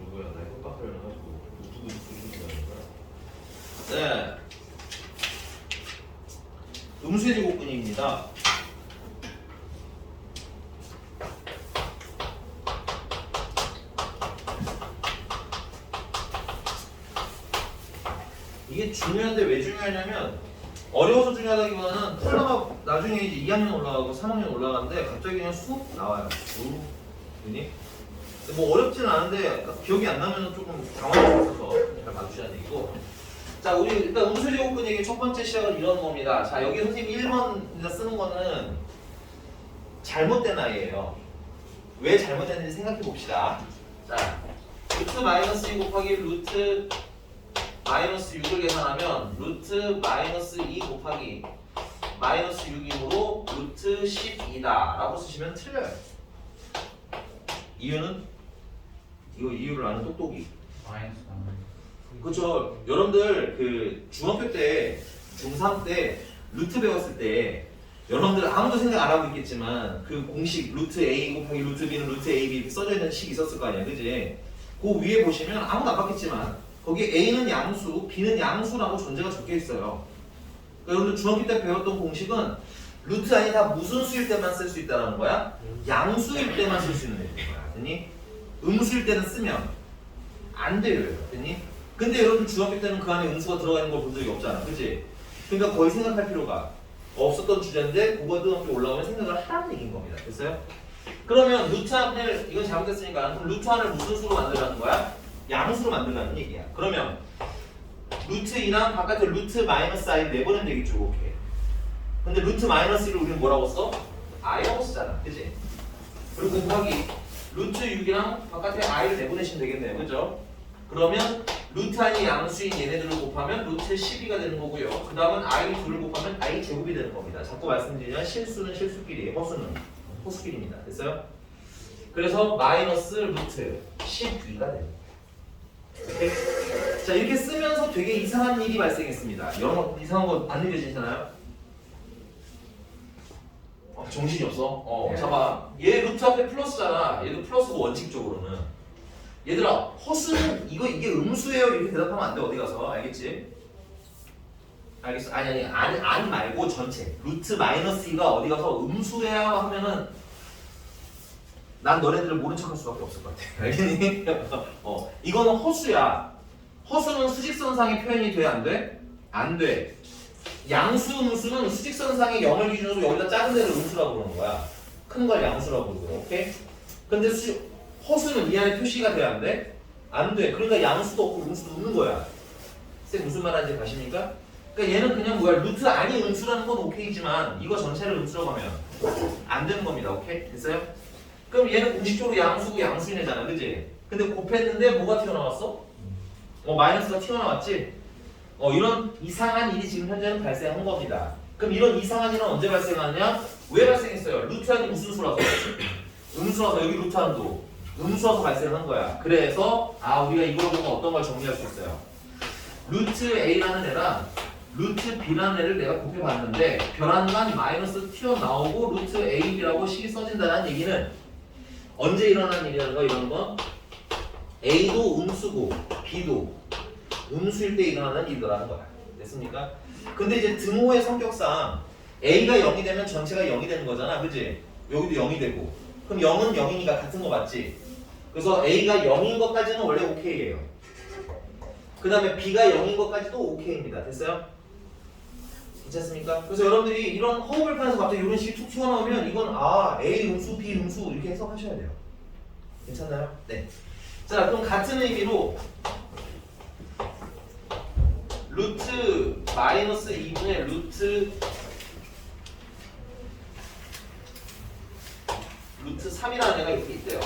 누구야? 나 협박하려 해가지고 누구 소리가 나는 거야? 네. 음수의 제곱근입니다. 이게 중요한데 왜 중요하냐면 어려워서 중요하다기보다는 풀다가 나중에 이제 2학년 올라가고 3학년 올라가는데 갑자기 그냥 쑥 나와요. 쑥. 그니? 뭐 어렵지는 않은데 기억이 안 나면 조금 당황할 수 있어서 잘 봐주셔야 되고. 자, 우리 일단 음수 제곱근 얘기 첫 번째 시작은 이런 겁니다. 자, 여기 선생님 1번에서 쓰는 거는 잘못된 아이예요. 왜 잘못됐는지 생각해 봅시다. 자, 루트 마이너스 2 곱하기 루트 마이너스 6을 계산하면 루트 마이너스 2 곱하기 마이너스 6이므로 루트 12다 라고 쓰시면 틀려요. 이유는? 이거 이유를 아는 똑똑이. 그렇죠. 여러분들 그 중학교 때 중3 때 루트 배웠을 때 여러분들 아무도 생각 안 하고 있겠지만 그 공식 루트 A 곱하기 루트 B는 루트 AB 이렇게 써져 있는 식 있었을 거 아니야, 그지? 그 위에 보시면 아무도 안 봤겠지만 거기 A는 양수, B는 양수라고 존재가 적혀 있어요. 그러니까 여러분들 중학교 때 배웠던 공식은 루트 안이 다 무슨 수일 때만 쓸 수 있다는 거야? 양수일 때만 쓸 수 있는 거야. 됐니? 음수일 때는 쓰면 안 돼요. 됐니? 근데 여러분 중학교 때는 그 안에 음수가 들어가 있는 걸 본 적이 없잖아. 그치? 그러니까 거의 생각할 필요가 없었던 주제인데 고등학교 올라오면 생각을 하라는 얘기인 겁니다. 됐어요? 그러면 루트 안을 이건 잘못됐으니까 그럼 루트 안을 무슨 수로 만들라는 거야? 양수로 만들라는 얘기야. 그러면 루트 2랑 바깥에 루트 마이너스 i 내보내면 되겠죠. 이렇게. 근데 루트 마이너스 1을 우리는 뭐라고 써? i라고 쓰잖아. 그치? 그리고 곱하기 루트 6이랑 바깥에 i를 내보내시면 되겠네요. 그죠? 그러면 루트 i이 양수인 얘네들을 곱하면 루트 12가 되는 거고요. 그 다음은 i 둘을 곱하면 i 제곱이 되는 겁니다. 자꾸 말씀드리면 실수는 실수끼리, 허수는 호수끼리입니다. 됐어요? 그래서 마이너스 루트 12가 됩니다. 오케이? 자, 이렇게 쓰면서 되게 이상한 일이 발생했습니다. 여러분 이상한 거 안 느껴지시나요? 정신이 없어? 봐봐. 얘 루트 앞에 플러스잖아. 얘도 플러스고 원칙적으로는. 얘들아, 허수는 이게 음수예요. 이렇게 대답하면 안 돼. 어디 가서. 알겠지? 알겠어? 아니 말고 전체. 루트 마이너스 2가 어디 가서 음수야 하면은 난 너네들을 모른 척할 수밖에 없을 것 같아. 알겠니? 이거는 허수야. 허수는 수직선상의 표현이 돼? 안 돼? 안 돼. 양수 음수는 수직선상의 0을 기준으로 여기다 작은 데를 음수라고 그러는 거야. 큰 걸 양수라고 그러고. 오케이? 근데 허수는 이 안에 표시가 돼야 안 돼? 안 돼. 그러니까 양수도 없고 음수도 없는 거야. 쌤 무슨 말하는지 가십니까? 그러니까 얘는 그냥 뭐야? 루트 아니 음수라는 건 오케이지만 이거 전체를 음수라고 하면 안 되는 겁니다. 오케이? 됐어요? 그럼 얘는 공식적으로 양수고 양수인 애잖아. 그지? 근데 곱했는데 뭐가 튀어나왔어? 마이너스가 튀어나왔지? 이런 이상한 일이 지금 현재는 발생한 겁니다. 그럼 이런 이상한 일은 언제 발생하냐? 왜 발생했어요? 루트 안이 무슨 수라서? 음수라서. 여기 루트 안도 음수라서 발생한 거야. 그래서 우리가 이걸 보면 어떤 걸 정리할 수 있어요? 루트 A라는 애랑 루트 B라는 애를 내가 곱해봤는데 변환간 마이너스 튀어나오고 루트 AB라고 식이 써진다는 얘기는 언제 일어난 일이라는 거? 이런 건 A도 음수고 B도 음수일 때 일어나는 일이라는 거야. 됐습니까? 근데 이제 등호의 성격상 A가 0이 되면 전체가 0이 되는 거잖아. 그치? 여기도 0이 되고. 그럼 0은 0이니까 같은 거 맞지? 그래서 A가 0인 것까지는 원래 오케이예요. 그 다음에 B가 0인 것까지도 오케이입니다. 됐어요? 괜찮습니까? 그래서 여러분들이 이런 허우벌판에서 갑자기 이런 식이 툭 튀어나오면 이건 A 음수, B 음수 이렇게 해석하셔야 돼요. 괜찮나요? 네. 자, 그럼 같은 의미로 루트 마이너스 2분의 루트 3이라는 애가 이렇게 있대요.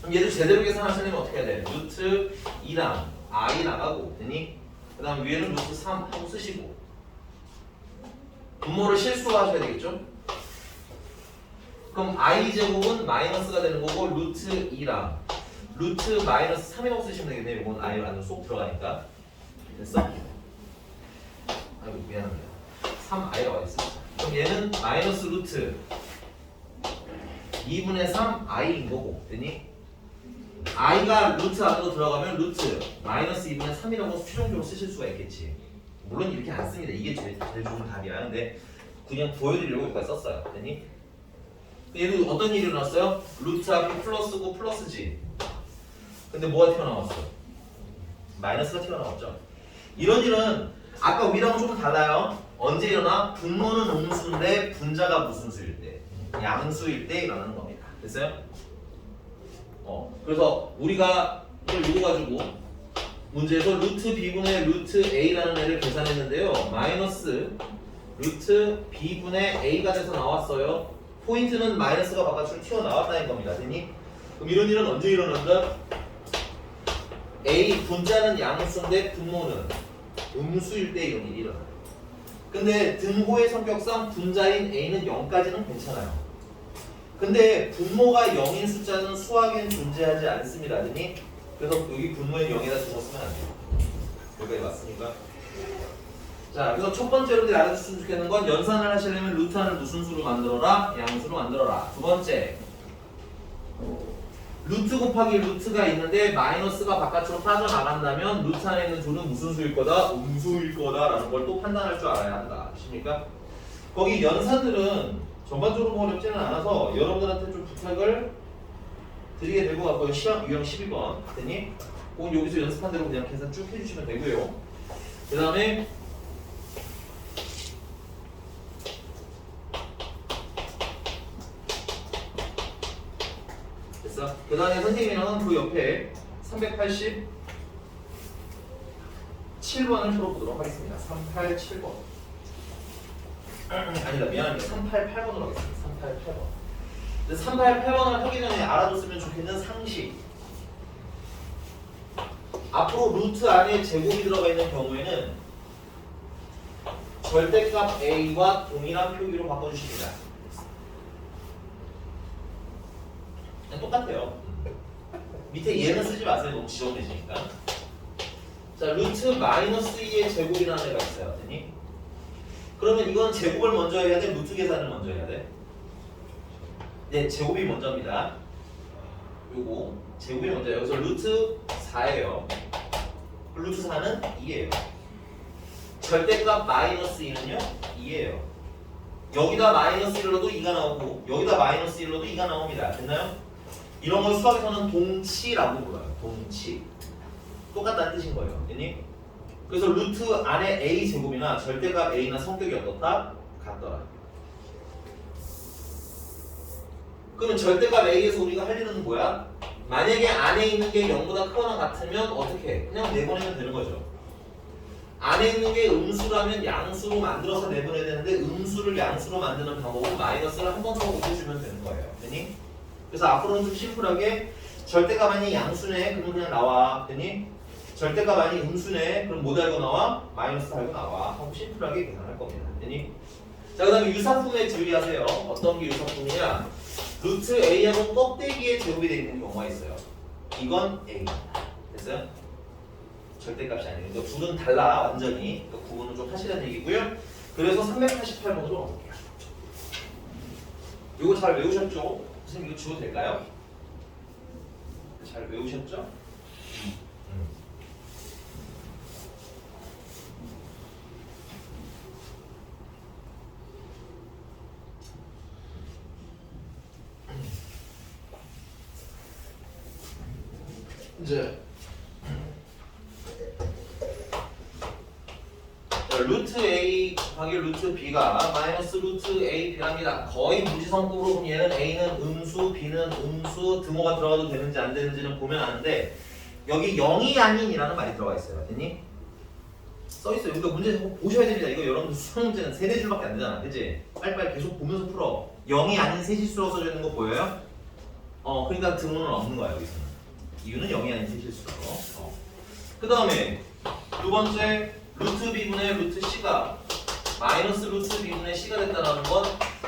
그럼 얘를 제대로 계산하시려면 어떻게 해야 돼? 루트 2랑 i 나가고 되니? 그 다음 위에는 루트 3 하고 쓰시고 분모를 실수로 하셔야 되겠죠? 그럼 i 제곱은 마이너스가 되는 거고 루트 2랑 루트 마이너스 3이라고 쓰시면 되겠네. 이건 아예 안으로 쏙 들어가니까. 됐어? 아이고 미안합니다. 3i라고 했어. 그럼 얘는 마이너스 루트 2분의 3 i인 거고, 됐니? i가 루트 안으로 들어가면 루트 마이너스 2분의 3이라고 최종적으로 쓰실 수가 있겠지. 물론 이렇게 안 씁니다. 이게 제일 좋은 답이야. 근데 그냥 보여드리려고 여기까지 썼어요. 됐니? 얘도 어떤 일이 일어났어요? 루트 앞이 플러스고 플러스지. 근데 뭐가 튀어나왔어? 마이너스가 튀어나왔죠. 이런 일은 아까 위랑은 조금 달라요. 언제 일어나? 분모는 음수인데 분자가 무슨 수일 때? 양수일 때 일어나는 겁니다. 됐어요? 그래서 우리가 이걸 이거 가지고 문제에서 루트 b분의 루트 a라는 애를 계산했는데요. 마이너스 루트 b분의 a가 돼서 나왔어요. 포인트는 마이너스가 바깥으로 튀어나왔다는 겁니다. 됐니? 그럼 이런 일은 언제 일어난다? a 분자는 양수인데 분모는 음수일 때 이런 일이 일어나요. 근데 등호의 성격상 분자인 a는 0까지는 괜찮아요. 근데 분모가 0인 숫자는 수학에는 존재하지 않습니다. 아니? 그래서 여기 분모인 0에다 등호 쓰면 안 돼요. 여기까지 왔으니까. 자, 그래서 첫 번째로 알아주셨으면 좋겠는 건 연산을 하시려면 루트안을 무슨 수로 만들어라? 양수로 만들어라. 두 번째, 루트 곱하기 루트가 있는데 마이너스가 바깥으로 빠져나간다면 루트 안에 있는 수는 무슨 수일 거다? 음수일 거다라는 걸 또 판단할 줄 알아야 한다. 아십니까? 거기 연산들은 전반적으로 어렵지는 않아서 여러분들한테 좀 부탁을 드리게 될 것 같고요. 시험 유형 12번 됐니? 그건 여기서 연습한 대로 그냥 계산 쭉 해주시면 되고요. 그 다음에 됐어? 그 다음에 선생님이랑은 그 옆에 387번을 풀어보도록 하겠습니다. 387번 아니다 미안합니다. 388번으로 하겠습니다. 388번. 388번을 하기 전에 알아뒀으면 좋겠는 상식. 앞으로 루트 안에 제곱이 들어가 있는 경우에는 절대값 a와 동일한 표기로 바꿔주십니다. 그냥 똑같아요. 밑에 얘는 쓰지 마세요. 너무 지저분해지니까. 자, 루트 마이너스 2의 제곱이라는 애가 있어요. 됐니? 그러면 이건 제곱을 먼저 해야 돼? 루트 계산을 먼저 해야 돼? 네, 제곱이 먼저입니다. 요거 제곱이 먼저예요. 여기서 루트 4예요. 루트 4는 2예요. 절대값 마이너스 2는요? 2예요. 여기다 마이너스 1을 넣어도 2가 나오고 여기다 마이너스 1을 넣어도 2가 나옵니다. 됐나요? 이런 걸 수학에서는 동치라고 불러요. 동치. 똑같다는 뜻인 거예요. 됐니? 그래서 루트 안에 a 제곱이나 절대값 a나 성격이 어떻다? 같더라. 그러면 절대값 a에서 우리가 할 일은 뭐야? 만약에 안에 있는 게 0보다 크거나 같으면 어떻게 해? 그냥 내보내면 되는 거죠. 안에 있는 게 음수라면 양수로 만들어서 내보내야 되는데 음수를 양수로 만드는 방법은 마이너스를 한 번 더 곱해주면 되는 거예요. 됐니? 그래서 앞으로는 좀 심플하게 절대값 아니 양수네 그럼 그냥 나와. 됐니? 절대값 아니 음수네 그럼 뭐 달고 나와? 마이너스 달고 나와. 하고 심플하게 계산할 겁니다. 됐니? 자, 그 다음에 유사품에 주의하세요. 어떤 게 유사품이냐? 루트 a하고 껍데기에 제곱이 되어 있는 경우가 있어요. 이건 a입니다. 됐어요? 절대값이 아니에요. 그러니까 둘은 달라 완전히. 그러니까 구분을 좀 하시라는 얘기고요. 그래서 388번으로 가볼게요. 이거 잘 외우셨죠? 선생님 이거 지워도 될까요? 잘 외우셨죠? 이제 루트 a 곱하기 루트 b가 마이너스 루트 a b랍니다. 거의 무지성급으로 보면 얘는 a는 음수, b는 음수, 등호가 들어가도 되는지 안 되는지는 보면 아는데 여기 0이 아닌이라는 말이 들어가 있어요. 됐니? 써있어요. 그러니까 문제 보셔야 됩니다. 이거 여러분들 수학 문제는 3-4줄밖에 안 되잖아. 그치? 빨리빨리 계속 보면서 풀어. 0이 아닌 세실수로 써져 있는 거 보여요? 그러니까 등호는 없는 거야 여기서는. 이유는 0이 아닌 세실수로. 그 다음에 두 번째 루트 b분의 루트 c가 마이너스 루트 b분의 c가 됐다는 건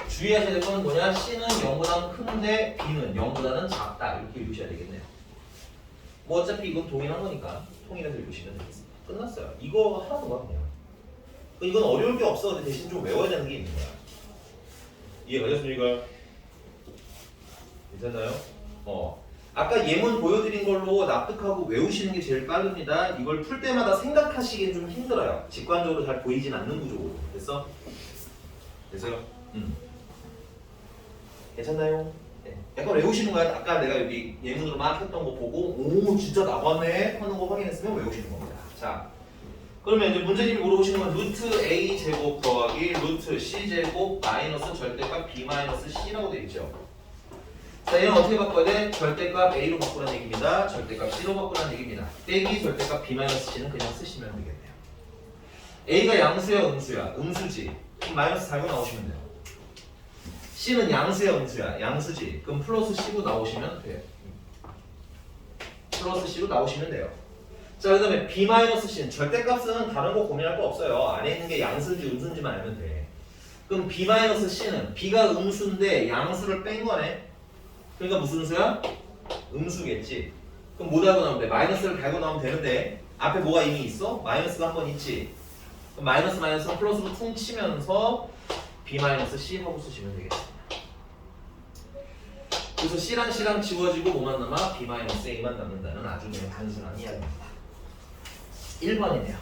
주의하셔야 될 건 뭐냐? c는 0보다 큰데 b는 0보다는 작다. 이렇게 읽으셔야 되겠네요. 뭐 어차피 이건 동일한 거니까 통일해서 읽으시면 되겠습니다. 끝났어요. 이거 하나도 봐 그냥. 이건 어려울 게 없어. 근데 대신 좀 외워야 되는 게 있는 거야. 이해가 되셨습니까? 괜찮나요? 아까 예문 보여드린 걸로 납득하고 외우시는 게 제일 빠릅니다. 이걸 풀 때마다 생각하시기엔 좀 힘들어요. 직관적으로 잘 보이진 않는 구조고. 됐어? 됐어요? 괜찮나요? 네. 약간 외우시는 거야. 아까 내가 여기 예문으로 막 했던 거 보고 오 진짜 나왔네 하는 거 확인했으면 외우시는 겁니다. 자, 그러면 이제 문제님이 물어보시는 건 루트 a 제곱 더하기 루트 c 제곱 마이너스 절대값 b 마이너스 c라고 되어 있죠. 자, 얘는 어떻게 바꿔야 돼? 절대값 a로 바꾸라는 얘기입니다. 절대값 c로 바꾸라는 얘기입니다. 빼기 절대값 b 마이너스 c는 그냥 쓰시면 되겠네요. a가 양수야 음수야? 음수지. 그럼 마이너스 달고 나오시면 돼요. c는 양수야 음수야? 양수지. 그럼 플러스 c로 나오시면 돼요. 플러스 c로 나오시면 돼요. 자, 그 다음에 b-c는 절대값은 다른 거 고민할 거 없어요. 안에 있는 게 양수인지 음수인지만 알면 돼. 그럼 b-c는 b가 음수인데 양수를 뺀 거네. 그러니까 무슨 수야? 음수겠지. 그럼 뭐 달고 나오면 돼? 마이너스를 달고 나오면 되는데 앞에 뭐가 이미 있어? 마이너스가 한 번 있지. 그럼 마이너스 마이너스는 플러스로 퉁치면서 b-c 하고 쓰시면 되겠습니다. 그래서 c랑 c랑 지워지고 뭐만 남아? b-a만 남는다는 아주 그냥 단순한 이야기입니다. 1번이네요.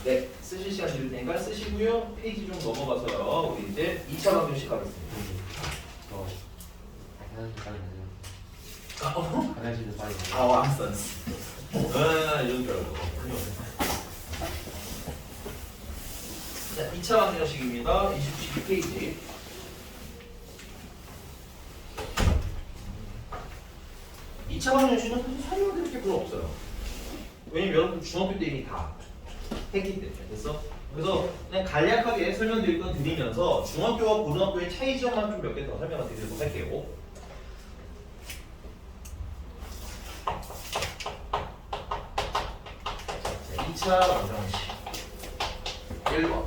네, 쓰실 시간 드릴 테니까 쓰시고요. 페이지 좀 넘어가서요. 우리 이제 2차 방정식 가겠습니다. 화장실 빨리 가세요. 화장실도 빨리 가세요. 왁센스. 이런 줄 알고. 자, 2차 방정식입니다. 22페이지. 이 차 방정식은 사실 설명드릴 게 별로 없어요. 왜냐면 여러분 중학교 때 이미 다 했기 때문에. 됐어? 그래서 그냥 간략하게 설명드릴 건 드리면서 중학교와 고등학교의 차이점만 좀 몇 개 더 설명을 드리도록 할게요. 자, 2차 방정식 1번.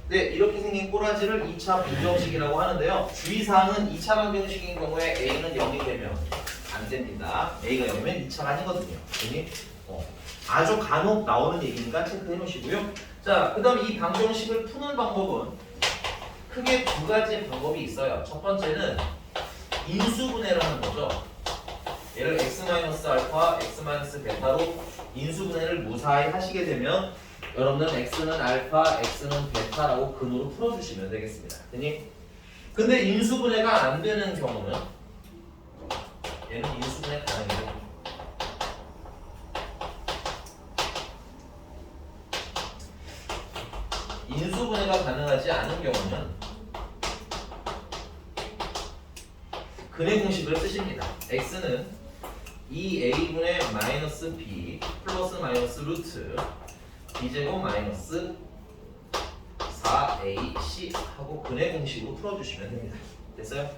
네, 이렇게 생긴 꼬라지를 2차 방정식이라고 하는데요. 주의사항은 2차 방정식인 경우에 a는 0이 되면 안 됩니다. a가 0이면 2차가 아니거든요. 그러니 아주 간혹 나오는 얘기니까 체크해 놓으시고요. 자, 그 다음에 이 방정식을 푸는 방법은 크게 두 가지 방법이 있어요. 첫 번째는 인수분해를 하는 거죠. 얘를 x-알파, x-베타로 인수분해를 무사히 하시게 되면 여러분은 x는 알파, x는 베타라고 근으로 풀어주시면 되겠습니다. 근데 인수분해가 안 되는 경우는 얘는 인수분해 가능해요. 인수분해가 가능하지 않은 경우는 근의 공식을 쓰십니다. x는 2a분의 마이너스 b 플러스 마이너스 루트 b제곱 마이너스 4ac 하고 근의 공식으로 풀어주시면 됩니다. 됐어요?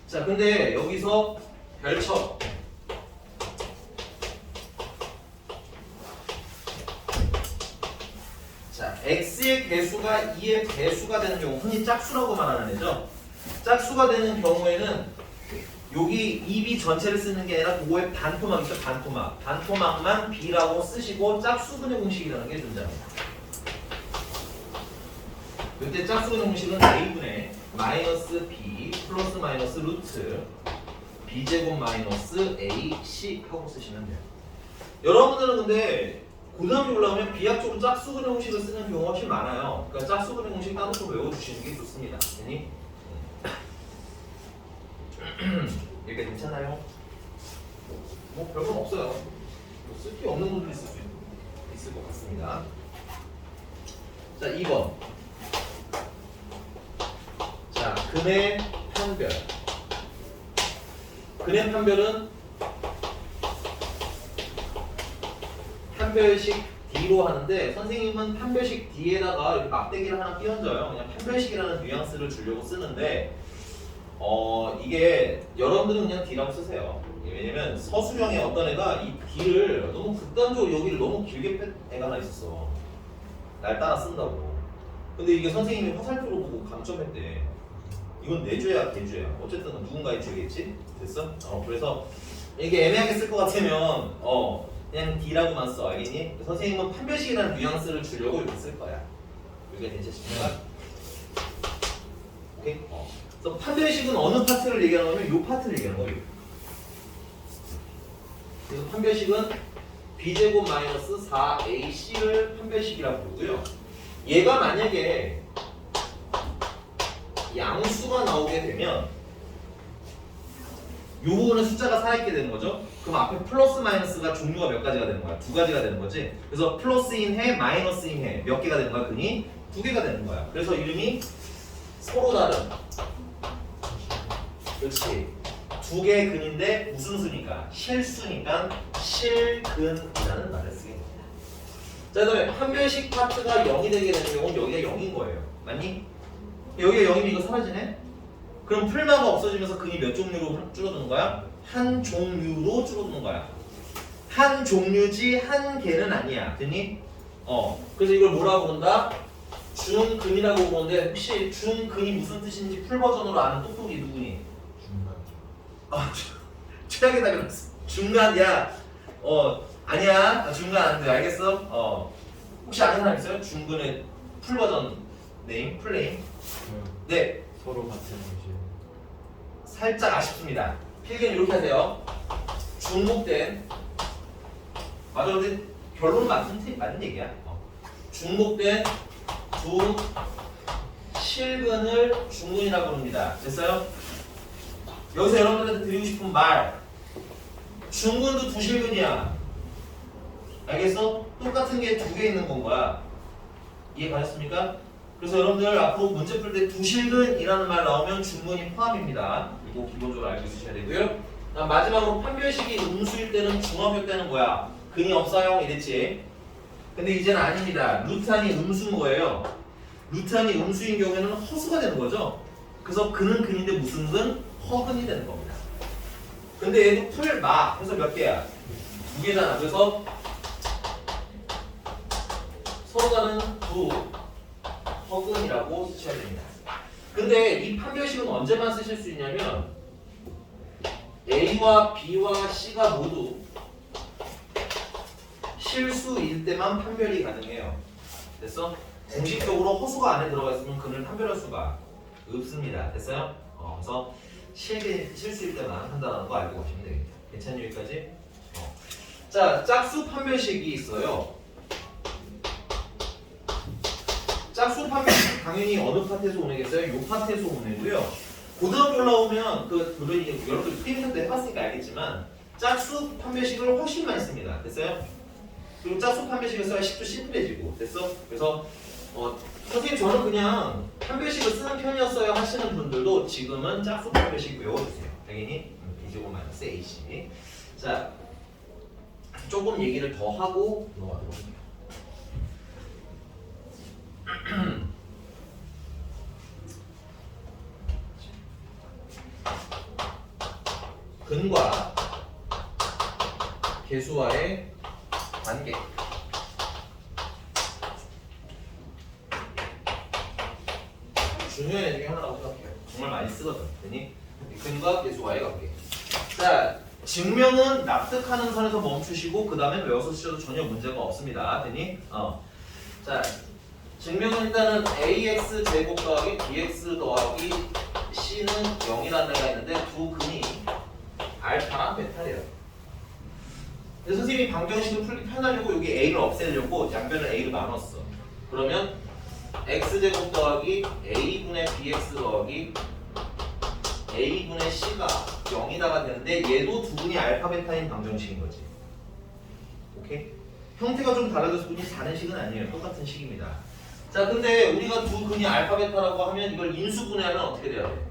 자, 근데 여기서 별점 자, x의 개수가 2의 배수가 되는 경우 흔히 짝수라고 말하는 애죠. 짝수가 되는 경우에는 여기 2b 전체를 쓰는 게 아니라 그거의 반토막 있죠? 반토막. 반토막만 b라고 쓰시고 짝수분의 공식이라는 게 존재합니다. 이때 짝수분의 공식은 a분의 마이너스 b 플러스 마이너스 루트 b제곱 마이너스 ac 하고 쓰시면 돼요. 여러분들은 근데 고등학교 올라오면 비약적으로 짝수분의 공식을 쓰는 경우가 훨씬 많아요. 그러니까 짝수분의 공식 따로 좀 외워주시는 게 좋습니다. 이렇게 괜찮아요? 뭐 별건 없어요. 쓸 게 없는 분도 있을 것 같습니다. 자, 2번. 자, 근의 판별. 근의 판별은 판별식 D로 하는데 선생님은 판별식 D에다가 이렇게 막대기를 하나 끼얹어요. 그냥 판별식이라는 뉘앙스를 주려고 쓰는데 이게 여러분들은 그냥 D라고 쓰세요. 왜냐면 서술형의 어떤 애가 이 D를 너무 극단적으로 여기를 너무 길게 뺀 애가 하나 있었어. 날 따라 쓴다고. 근데 이게 선생님이 화살표로 보고 감점했대. 이건 내줘야 개줘야. 어쨌든 누군가의 죄겠지? 됐어? 그래서 이게 애매하게 쓸 것 같으면 그냥 D라고만 써. 알겠니? 선생님은 판별식이라는 뉘앙스를 주려고 이렇게 쓸 거야. 여기가 괜찮습니까? 오케이? 그래서 판별식은 어느 파트를 얘기하는 거냐면 이 파트를 얘기하는 거예요. 그래서 판별식은 b제곱 마이너스 4ac를 판별식이라고 부르고요. 얘가 만약에 양수가 나오게 되면 이 부분은 숫자가 살아있게 되는 거죠. 그럼 앞에 플러스 마이너스가 종류가 몇 가지가 되는 거야? 두 가지가 되는 거지. 그래서 플러스인 해, 마이너스인 해 몇 개가 되는 거야? 근이 두 개가 되는 거야. 그래서 이름이 서로 다른. 그렇지. 두 개의 근인데 무슨 수니까? 실수니까 실근이라는 말을 쓰게 됩니다. 자, 그다음에 판별식 파트가 0이 되게 되는 경우는 여기가 0인 거예요. 맞니? 여기가 0이면 이거 사라지네? 그럼 풀마가 없어지면서 근이 몇 종류로 줄어드는 거야? 한 종류로 줄어드는 거야. 한 종류지 한 개는 아니야. 됐니? 그래서 이걸 뭐라고 부른다? 중근이라고 부르는데 혹시 중근이 무슨 뜻인지 풀 버전으로 아는 똑똑이 누구니? 최악의 답이 났어. 중간이야. 아니야. 중간 안 돼. 알겠어? 혹시 아는 사람 있어요? 중근의 풀 버전 네임, 풀네임? 네. 서로 같은 의지. 살짝 아쉽습니다. 필기는 이렇게 하세요. 중복된 맞아. 근데 결론은 맞는 얘기야. 중복된 두 실근을 중근이라고 부릅니다. 됐어요? 여기서 여러분들한테 드리고 싶은 말 중근도 두 실근이야. 알겠어? 똑같은 게 두 개 있는 건 거야. 이해 가셨습니까? 그래서 여러분들 앞으로 문제 풀 때 두 실근이라는 말 나오면 중근이 포함입니다. 이거 기본적으로 알고 있으셔야 되고요. 마지막으로 판별식이 음수일 때는 중합격 때는 뭐야? 근이 없어요 이랬지. 근데 이제는 아닙니다. 루탄이 음수인 거예요. 루탄이 음수인 경우에는 허수가 되는 거죠. 그래서 근은 근인데 무슨 근? 허근이 되는 겁니다. 근데 얘도 풀마 해서 몇 개야? 두 개잖아. 그래서 서로 다른 두 허근이라고 쓰셔야 됩니다. 근데 이 판별식은 언제만 쓰실 수 있냐면 A와 B와 C가 모두 실수일 때만 판별이 가능해요. 됐어? 공식적으로 허수가 안에 들어가 있으면 근을 판별할 수가 없습니다. 됐어요? 그래서 실수일 때만 한다는 거 알고 가시면 되겠다. 괜찮니 여기까지? 자, 짝수 판별식이 있어요. 짝수 판별식 당연히 어느 파트에서 오내겠어요? 요 파트에서 오내고요. 고등학교 올라오면 여러분들 프리미엄 때 해봤으니까 알겠지만 짝수 판별식을 훨씬 많이 씁니다. 됐어요? 그리고 짝수 판별식을 써야 식도 심플해지고 됐어? 그래서 선생님 저는 그냥 판별식을 쓰는 편이었어요 하시는 분들도 지금은 짝수 판별식 외워주세요. 당연히 b제곱 마이너스 ac. 자, 조금 얘기를 더 하고 넘어가도록 할게요. 근과 개수와의 관계. 중요한 애 중에 하나라고 생각해요. 정말 많이 쓰거든. 그니 근과 개수와의 관계. 자, 증명은 납득하는 선에서 멈추시고 그 다음에 외워서 쓰셔도 전혀 문제가 없습니다. 되니? 자, 증명은 일단은 ax 제곱 더하기 bx 더하기 c는 0이라는 애가 있는데 두 근이 알파랑 베타래요. 근데 선생님이 방정식을 풀기 편하려고 여기 a를 없애려고 양변을 a로 나눴어. 그러면 x제곱 더하기 a분의 bx 더하기 a분의 c가 0이다가 되는데 얘도 두 분이 알파 베타인 방정식인 거지. 오케이? 형태가 좀 달라져서 분이 다른 식은 아니에요. 똑같은 식입니다. 자, 근데 우리가 두 근이 알파 베타라고 하면 이걸 인수분해하면 어떻게 돼야 돼?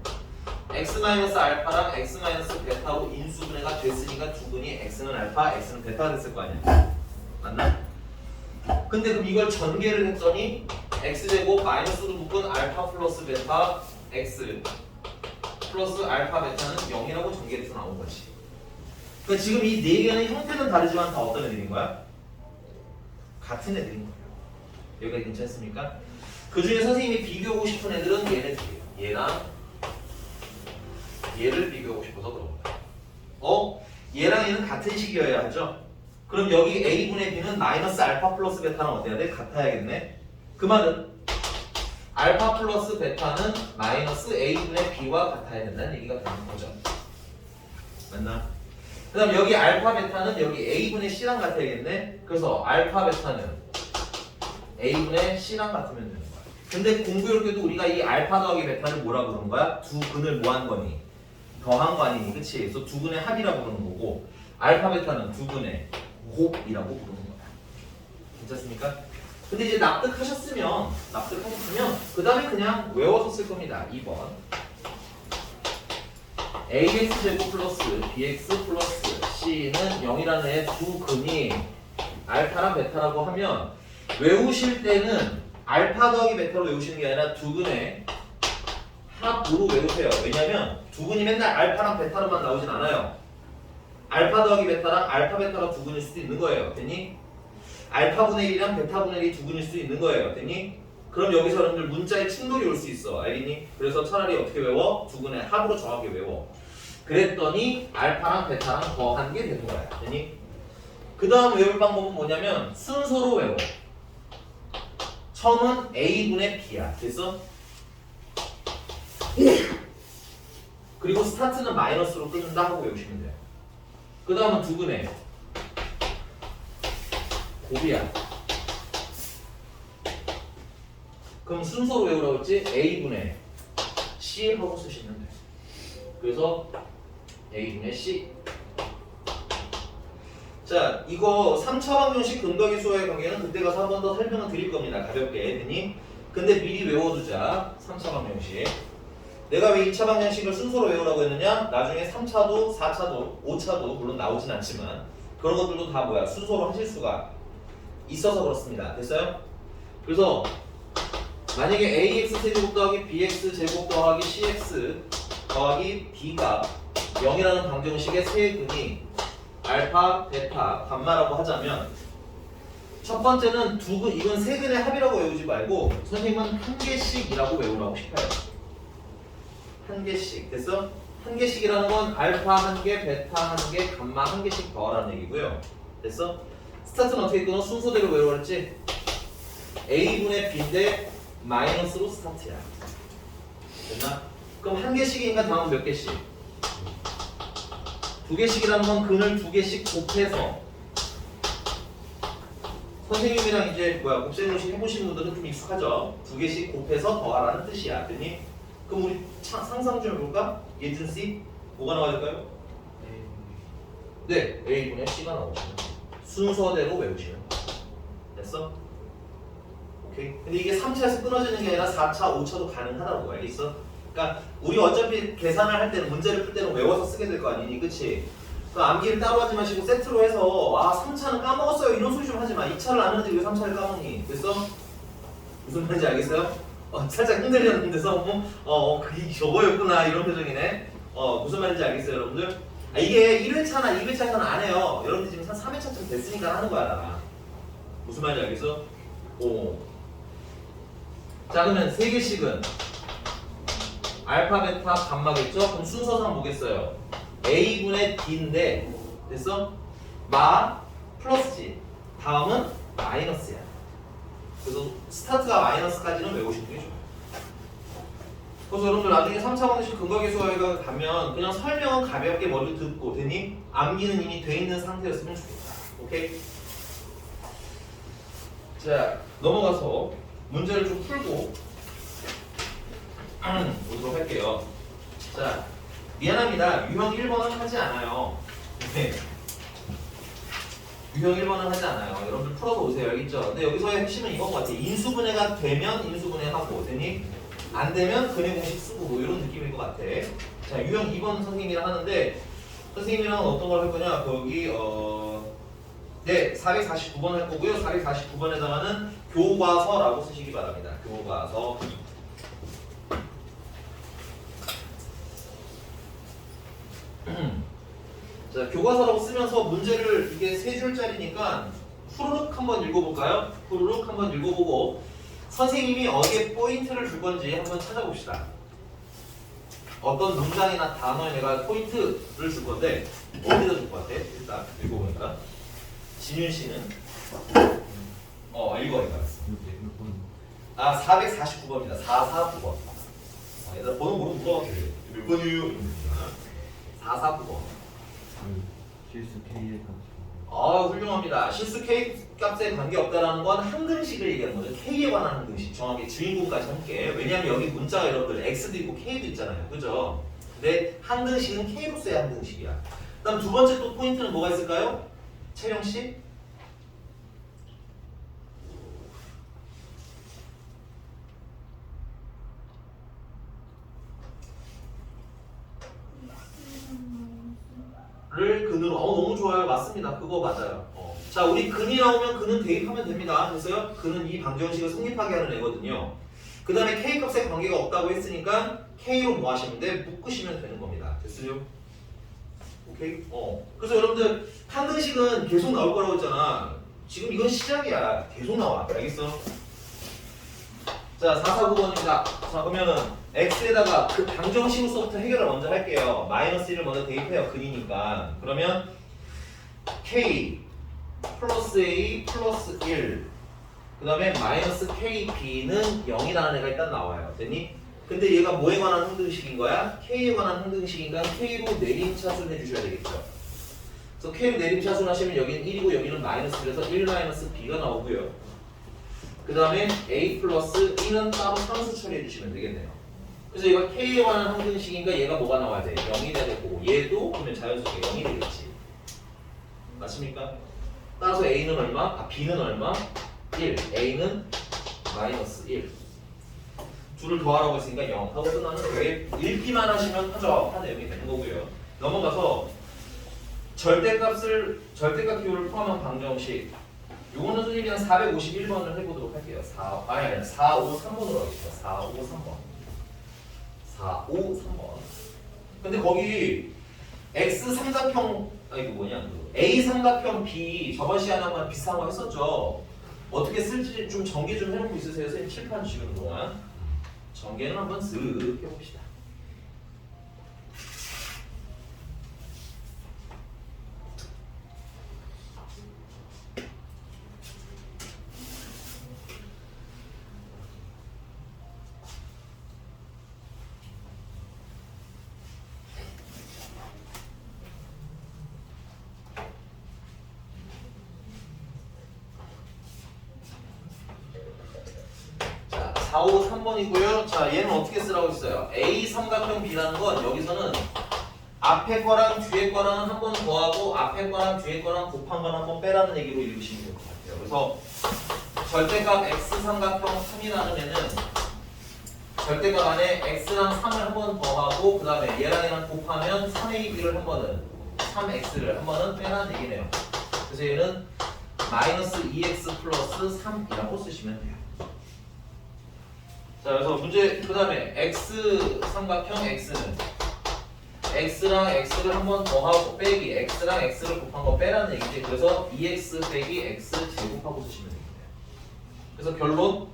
x-알파랑 x-베타로 인수분해가 됐으니까 두 근이 x는 알파, x는 베타가 됐을 거 아니야. 맞나? 근데 그럼 이걸 전개를 했더니 x제곱 마이너스로 묶은 알파 플러스 베타 x 플러스 알파 베타는 0이라고 전개돼서 나온 거지. 그러니까 지금 이 네 개는 형태는 다르지만 다 어떤 애들인 거야? 같은 애들인 거야. 여기가 괜찮습니까? 그 중에 선생님이 비교하고 싶은 애들은 얘네들이에요. 얘랑 얘를 비교하고 싶어서 그런 거야. 얘랑 얘는 같은 식이어야 하죠. 그럼 여기 A분의 B는 마이너스 알파 플러스 베타는 어때야 돼? 같아야겠네. 그 말은 알파 플러스 베타는 마이너스 A분의 B와 같아야 된다는 얘기가 되는 거죠. 맞나? 그 다음 여기 알파 베타는 여기 A분의 C랑 같아야겠네. 그래서 알파 베타는 A분의 C랑 같으면 되는 거야. 근데 공교롭게도 우리가 이 알파 더하기 베타를 뭐라고 그러는 거야? 두 근을 뭐 한 거니? 더한 거 아니니? 그치? 그래서 두 근의 합이라고 그러는 거고 알파 베타는 두 근의 곱이라고 부르는 거야. 괜찮습니까? 근데 이제 납득하셨으면 그 다음에 그냥 외워서 쓸 겁니다. 2번 ax 제곱 플러스 bx 플러스 c는 0이라는 애 두 근이 알파랑 베타라고 하면 외우실 때는 알파 더하기 베타로 외우시는 게 아니라 두 근의 합으로 외우세요. 왜냐면 두 근이 맨날 알파랑 베타로만 나오진 않아요. 알파 더하기 베타랑 알파 베타가 두 근일 수도 있는 거예요. 됐니? 알파분의 1이랑 베타분의 1이 두 근일 수도 있는 거예요. 됐니? 그럼 여기서 여러분들 문자에 충돌이 올 수 있어. 알겠니? 그래서 차라리 어떻게 외워? 두 근의 합으로 정확히 외워. 그랬더니 알파랑 베타랑 더한 게 되는 거야. 됐니? 그 다음 외울 방법은 뭐냐면 순서로 외워. 처음은 A분의 B야. 됐어? 그리고 스타트는 마이너스로 끊는다 하고 외우시면 돼요. 그 다음은 두 근의 곱이야. 그럼 순서로 외우라고 했지? A분의 C 하고 쓰시면 돼. 그래서 A분의 C. 자, 이거 3차 방정식 근각의 수와의 관계는 그때 가서 한 번 더 설명을 드릴 겁니다. 가볍게. 됐니? 근데 미리 외워두자. 3차 방정식. 내가 왜 2차 방정식을 순서로 외우라고 했느냐? 나중에 3차도, 4차도, 5차도 물론 나오진 않지만 그런 것들도 다 뭐야? 순서로 하실 수가 있어서 그렇습니다. 됐어요? 그래서 만약에 ax 세제곱 더하기 bx 제곱 더하기 cx 더하기 b가 0이라는 방정식의 세 근이 알파, 베타, 감마라고 하자면 첫 번째는 두 근, 이건 세 근의 합이라고 외우지 말고 선생님은 한 개씩이라고 외우라고 싶어요. 한 개씩. 됐어? 한 개씩이라는 건 알파 한 개, 베타 한 개, 감마 한 개씩 더하라는 얘기고요. 됐어? 스타트는 어떻게 끊어? 순서대로 외워랬지? A분의 B인데 마이너스로 스타트야. 됐나? 그럼 한 개씩이니까 다음은 몇 개씩? 두 개씩이라는 건 근을 두 개씩 곱해서 선생님이랑 이제 곱셈공식 해보신 분들은 좀 익숙하죠? 두 개씩 곱해서 더하라는 뜻이야. 됐니? 그럼 우리 상상 좀 해볼까? 예준 씨? 뭐가 나와야 될까요? 네, A분의 C가 나오시면 순서대로 외우시면 됐어? 오케이. 근데 이게 3차에서 끊어지는 게 아니라 4차, 5차도 가능하다고. 알겠어? 그러니까 우리 어차피 계산을 할 때는 문제를 풀 때는 외워서 쓰게 될 거 아니니, 그치? 그 암기를 따로 하지 마시고 세트로 해서 3차는 까먹었어요 이런 소리 좀 하지 마. 2차를 아는데 왜 3차를 까먹니? 됐어? 무슨 말인지 알겠어요? 살짝 흔들렸는데서 그게 저거였구나 이런 표정이네. 무슨 말인지 알겠어요 여러분들? 이게 1회차나 2회차에서는 안 해요. 여러분들 지금 한 3회차쯤 됐으니까 하는 거야 나. 무슨 말인지 알겠어? 자 그러면 3개씩은 알파, 베타, 감마겠죠? 그럼 순서상 뭐겠어요? A분의 D인데 됐어? 마 플러스지. 다음은 마이너스야. 그래서 스타트가 마이너스까지는 외우시는 게 좋아요. 그래서 여러분들 나중에 3차 방정식 근각의 수학에 가면 그냥 설명은 가볍게 머리로 듣고 되니 암기는 이미 돼 있는 상태였으면 좋겠다. 오케이? 자 넘어가서 문제를 좀 풀고 보도록 할게요. 자 미안합니다. 유형 1번은 하지 않아요. 네. 유형 1번은 하지 않아요. 여러분들 풀어서 오세요. 알겠죠? 근데 여기서의 핵심은 이건 것 같아. 인수분해가 되면 인수분해하고 되니 안 되면 근해 공식 쓰고 뭐 이런 느낌일 것 같아. 자 유형 2번 선생님이랑 하는데 선생님이랑 어떤 걸 할 거냐? 거기 네 449번 할 거고요. 449번에다가는 교과서라고 쓰시기 바랍니다. 교과서. 자 교과서라고 쓰면서 문제를 이게 3줄짜리니까 후루룩 한번 읽어볼까요? 후루룩 한번 읽어보고 선생님이 어디에 포인트를 줄 건지 한번 찾아봅시다. 어떤 문장이나 단어에 내가 포인트를 줄 건데 어디다 줄 것 같아? 일단 읽어보니까 진윤 씨는 읽어보니까 아 449번입니다. 449번. 얘들아 번호 모르면 물어봐도 돼요. 몇 번이에요? 449번. 실수 K의 훌륭합니다. 실수 K 값에 관계없다라는 건 항등식을 얘기하는 거죠. K에 관한 항등식. 정확히 주인공까지 함께. 왜냐하면 여기 문자가 여러분들 X도 있고 K도 있잖아요. 그죠? 근데 항등식은 K로서의 항등식이야. 그다음 두 번째 또 포인트는 뭐가 있을까요? 채령 씨? 를 근으로 너무 좋아요. 맞습니다. 그거 맞아요. 자 우리 근이 나오면 근은 대입하면 됩니다. 그래서요 근은 이 방정식을 성립하게 하는 애거든요. 그 다음에 K 값에 관계가 없다고 했으니까 K로 뭐 하시면 돼? 묶으시면 되는 겁니다. 됐어요? 오케이? 그래서 여러분들 항등식은 계속 나올 거라고 했잖아. 지금 이건 시작이야. 계속 나와. 알겠어? 자 449번입니다. 자 그러면은 x에다가 그 방정식으로서부터 해결을 먼저 할게요. 마이너스 1을 먼저 대입해요. 근이니까. 그러면 k 플러스 a 플러스 1 그 다음에 마이너스 kb는 0이라는 애가 일단 나와요. 됐니? 근데 얘가 뭐에 관한 항등식인 거야? k에 관한 항등식인가? k로 내림차순 해주셔야 되겠죠. 그래서 k로 내림차순 하시면 여기는 1이고 여기는 마이너스 1에서 1 마이너스 b가 나오고요. 그 다음에 a 플러스 2는 따로 상수 처리해 주시면 되겠네요. 그래서 얘가 k에 관한 항등식인가 얘가 뭐가 나와야 돼? 0이 돼야 되고 얘도 그러면 자연스럽게 0이 되겠지. 맞습니까? 따라서 a는 얼마? b는 얼마? 1. a는 마이너스 1. 둘을 더하라고 했으니까 0 하고 끝나는 거예요. 읽기만 하시면 하죠. 한 내용이 되는 거고요. 넘어가서 절대값 기호를 포함한 방정식. 요거는 선생님이 한 451번을 해보도록 할게요. 453번으로 하겠습니다. 453번. 453번. 근데 거기 X 삼각형, A 삼각형 B 저번 시간에 한번 비슷한 거 했었죠. 어떻게 쓸지 좀 전개 좀 해놓고 있으세요? 선생님 칠판 주시는 동안. 전개는 한번 쓱 해봅시다. 자, 453번이고요. 자, 얘는 어떻게 쓰라고 했어요? A 삼각형 B라는 건 여기서는 앞에 거랑 뒤에 거랑 한 번 더하고 앞에 거랑 뒤에 거랑 곱한 건 한 번 빼라는 얘기로 읽으시면 될 것 같아요. 그래서 절대값 X 삼각형 3이라는 애는 절대값 안에 X랑 3을 한 번 더하고 그 다음에 얘랑 얘랑 곱하면 3AB를 한 번은 3X를 한 번은 빼라는 얘기네요. 그래서 얘는 마이너스 2X 플러스 3이라고 쓰시면 돼요. 자, 그래서 문제 그 다음에 X 삼각형 X는 X랑 X를 한 번 더하고 빼기 X랑 X를 곱한 거 빼라는 얘기지. 그래서 2X 빼기 X 제곱하고 쓰시면 되겠네요. 그래서 결론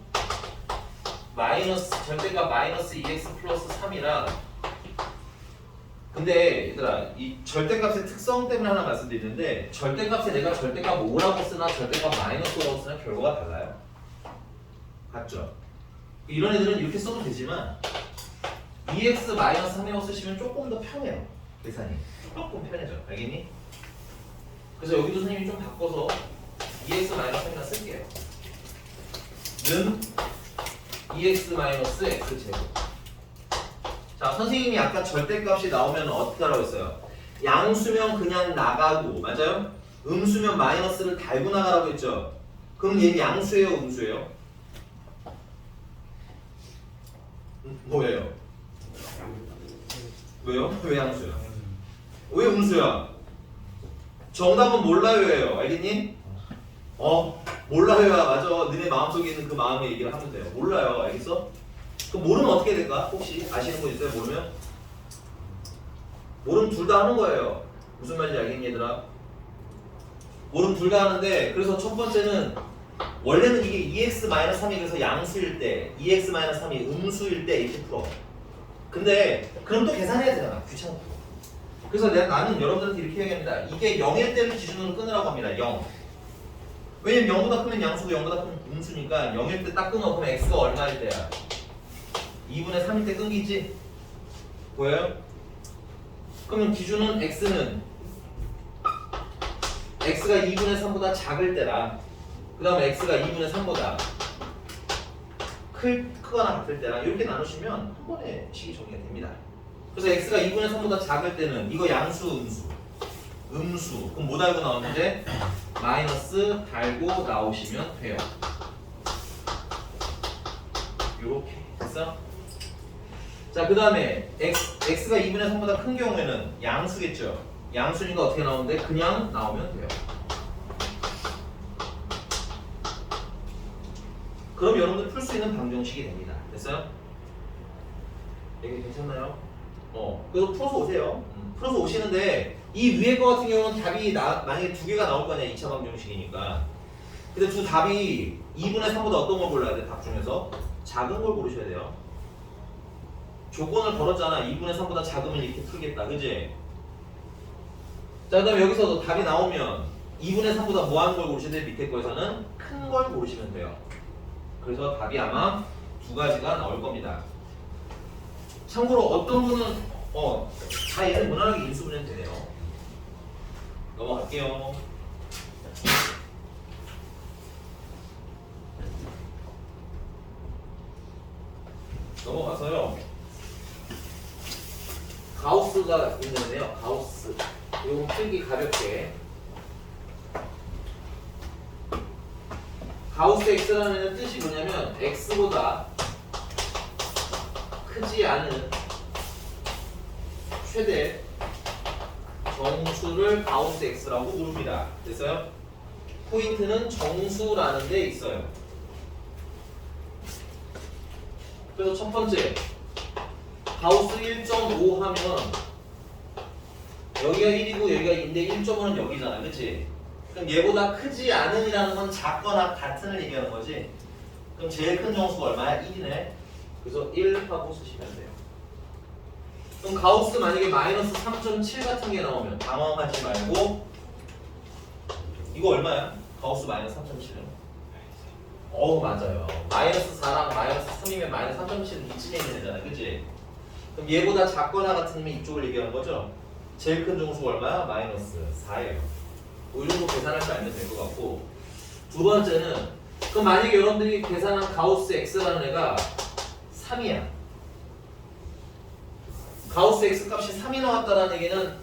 절대값 마이너스 2X 플러스 3이랑 근데 얘들아 이 절대값의 특성 때문에 하나 말씀드리는데 절대값에 내가 절대값 5라고 쓰나 절대값 마이너스 5라고 쓰나 결과가 달라요. 같죠? 이런 애들은 이렇게 써도 되지만 2x 마이너스 3이라고 쓰시면 조금 더 편해요. 계산이 조금 편해져. 알겠니? 그래서 여기도 선생님이 좀 바꿔서 2x 마이너스 3이라 쓸게요. 는 2x 마이너스 x 제곱. 자, 선생님이 아까 절대값이 나오면 어떻게 하라고 했어요? 양수면 그냥 나가고 맞아요? 음수면 마이너스를 달고 나가라고 했죠? 그럼 얘는 양수예요? 음수예요? 뭐예요? 왜요? 왜 양수야? 왜 음수야? 정답은 몰라요예요. 알겠니? 몰라요야. 맞아. 너네 마음속에 있는 그 마음의 얘기를 하면 돼요. 몰라요. 알겠어? 그럼 모르면 어떻게 될까? 혹시 아시는 분 있어요? 모르면? 모르면 둘 다 하는 거예요. 무슨 말인지 알겠니 얘들아? 모르면 둘 다 하는데 그래서 첫 번째는 원래는 이게 2x-3이 그래서 양수일 때 2x-3이 음수일 때 이렇게 풀어. 근데 그럼 또 계산해야 되잖아. 귀찮고. 그래서 나는 여러분들한테 이렇게 얘기합니다. 이게 0일 때를 기준으로 끊으라고 합니다. 0. 왜냐면 0보다 크면 양수고 0보다 크면 음수니까 0일 때 딱 끊어. 그럼 x가 얼마일 때야? 2분의 3일 때 끊기지? 보여요? 그러면 기준은 x는 x가 2분의 3보다 작을 때랑 그 다음에 x가 2분의 3보다 크거나 같을 때랑 이렇게 나누시면 한 번에 식이 정리가 됩니다. 그래서 x가 2분의 3보다 작을 때는 이거 양수 음수 그럼 뭐 달고 나오는데 마이너스 달고 나오시면 돼요. 요렇게 됐어? 자, 그 다음에 x가 2분의 3보다 큰 경우에는 양수겠죠. 양수니까 어떻게 나오는데 그냥 나오면 돼요. 그럼 여러분들 풀 수 있는 방정식이 됩니다. 됐어요? 여기 괜찮나요? 그래서 풀어서 오세요. 풀어서 오시는데 이 위에 거 같은 경우는 답이 만약에 두 개가 나올 거 아니야. 2차 방정식이니까. 근데 두 답이 2분의 3보다 어떤 걸 골라야 돼? 답 중에서 작은 걸 고르셔야 돼요. 조건을 걸었잖아. 2분의 3보다 작으면 이렇게 풀겠다. 그지? 자, 그 다음에 여기서도 답이 나오면 2분의 3보다 뭐 하는 걸 고르셔야 돼? 밑에 거에서는 큰 걸 고르시면 돼요. 그래서 답이 아마 두 가지가 나올 겁니다. 참고로 어떤 분은 다 얘는 무난하게 인수분해도 되네요. 넘어갈게요. 넘어가서요. 가우스가 있는데요. 가우스. 요거 풀기 가볍게. 가우스 x라는 뜻이 뭐냐면 x보다 크지 않은 최대 정수를 가우스 x라고 부릅니다. 됐어요? 포인트는 정수라는 데 있어요. 그래서 첫 번째 가우스 1.5 하면 여기가 1이고 여기가 2인데 1.5는 여기잖아. 그치? 그럼 얘보다 크지 않은이라는 건 작거나 같은을 얘기하는 거지. 그럼 제일 큰 정수가 얼마야? 1이네. 그래서 1 하고 쓰시면 돼요. 그럼 가우스 만약에 마이너스 3.7 같은 게 나오면 당황하지 말고 이거 얼마야? 가우스 마이너스 3.7은? 맞아요. 마이너스 4랑 마이너스 3이면 마이너스 3.7은 이쯤에 있는 애잖아. 그치? 그럼 얘보다 작거나 같으면 이쪽을 얘기하는 거죠? 제일 큰 정수가 얼마야? 마이너스 4예요. 이 정도 계산할 줄 알면 될 것 같고, 두 번째는 그럼 만약에 여러분들이 계산한 가우스 x라는 애가 3이야. 가우스 x 값이 3이 나왔다는 얘기는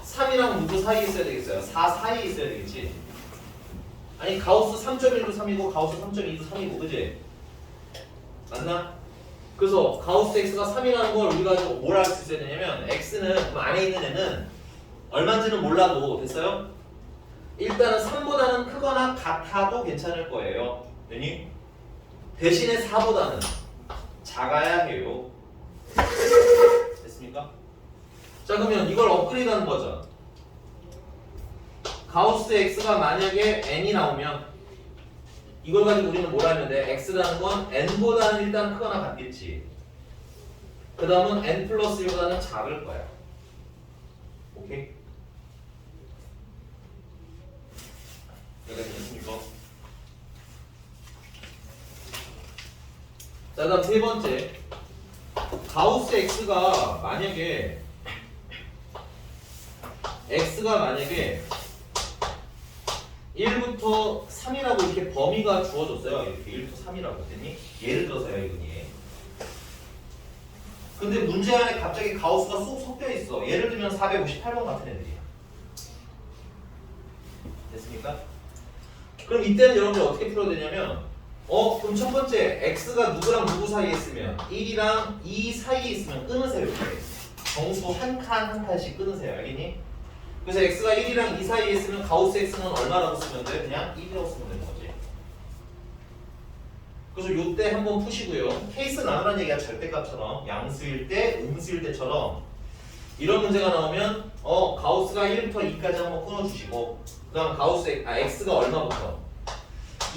3이랑 누구 사이에 있어야 되겠어요? 4 사이에 있어야 되겠지. 아니 가우스 3.1도 3이고 가우스 3.2도 3이고 그지? 맞나? 그래서 가우스 x가 3이라는 걸 우리가 뭘 알 수 있어야 되냐면 x는 그 안에 있는 애는 얼마인지는 몰라도 됐어요? 일단은 3보다는 크거나 같아도 괜찮을 거예요. 되니? 대신에 4보다는 작아야 해요. 됐습니까? 자, 그러면 이걸 업그레이드하는 버전. 가우스 x가 만약에 n이 나오면 이걸 가지고 우리는 뭘 하면 돼? x라는 건 n보다는 일단 크거나 같겠지. 그 다음은 n 플러스 1보다는 작을 거야. 오케이? 여기까지 됐습니까? 자, 그 다음 세 번째. 가우스 x가 만약에 1부터 3이라고 이렇게 범위가 주어졌어요. 이렇게 1부터 3이라고 했더니 예를 들어서요, 이건 예. 근데 문제 안에 갑자기 가우스가 쏙 섞여 있어. 예를 들면 458번 같은 애들이야. 됐습니까? 그럼 이때는 여러분들 어떻게 풀어야 되냐면 그럼 첫 번째 x가 누구랑 누구 사이에 있으면 1이랑 2 사이에 있으면 끊으세요. 이렇게 정수 한 칸 한 칸씩 끊으세요. 알겠니? 그래서 x가 1이랑 2 사이에 있으면 가우스 x는 얼마라고 쓰면 돼? 그냥 1이라고 쓰면 되는 거지. 그래서 요때 한번 푸시고요. 케이스 나누라는 얘기가 절대값처럼 양수일 때, 음수일 때처럼 이런 문제가 나오면 가우스가 1부터 2까지 한번 끊어주시고 그 다음 x가 얼마부터?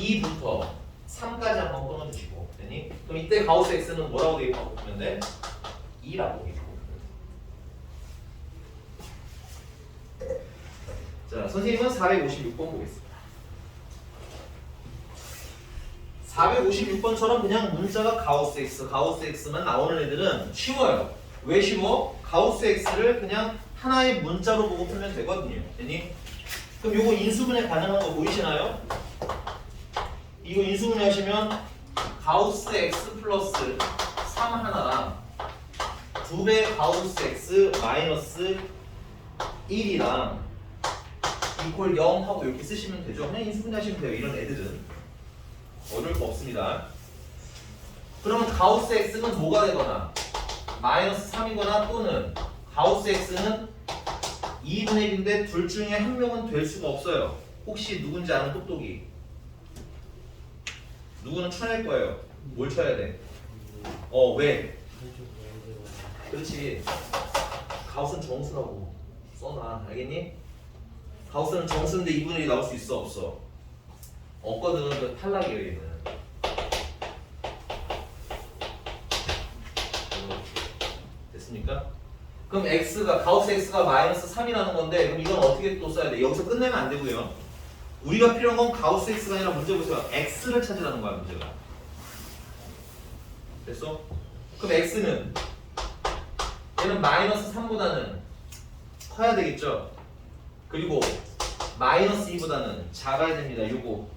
2부터 3까지 한번 끊어주시고 됐니? 그럼 이때 가우스 x는 뭐라고 대입하고 보면 돼? 2라고 대입하고 돼. 자, 선생님은 456번 보겠습니다. 456번처럼 그냥 문자가 가우스 x만 나오는 애들은 쉬워요. 왜 쉬워? 가우스 x를 그냥 하나의 문자로 보고 풀면 되거든요. 됐니? 그럼 요거 인수분해 가능한 거 보이시나요? 이거 인수분해 하시면 가우스 x 플러스 3 하나랑 2배 가우스 x 마이너스 1이랑 이퀄 0 하고 이렇게 쓰시면 되죠. 그냥 인수분해 하시면 돼요. 이런 애들은 어려울 거 없습니다. 그러면 가우스 x는 뭐가 되거나 마이너스 3이거나 또는 가우스 x는 2분의 1인데 둘 중에 한 명은 될 수가 없어요. 혹시 누군지 아는 똑똑이? 누구는 쳐낼 거예요. 뭘 쳐야 돼? 왜? 그렇지. 가우스는 정수라고 써놔. 알겠니? 가우스는 정수인데 2분의 1이 나올 수 있어 없어? 없거든. 그 탈락이에요 얘는. 됐습니까? 그럼 x가 가우스 x가 마이너스 3이라는 건데 그럼 이건 어떻게 또 써야 돼? 여기서 끝내면 안 되고요. 우리가 필요한 건 가우스 x가 아니라 문제 보세요. x를 찾으라는 거야 문제가. 됐어? 그럼 x는 얘는 마이너스 3보다는 커야 되겠죠? 그리고 마이너스 2보다는 작아야 됩니다. 요거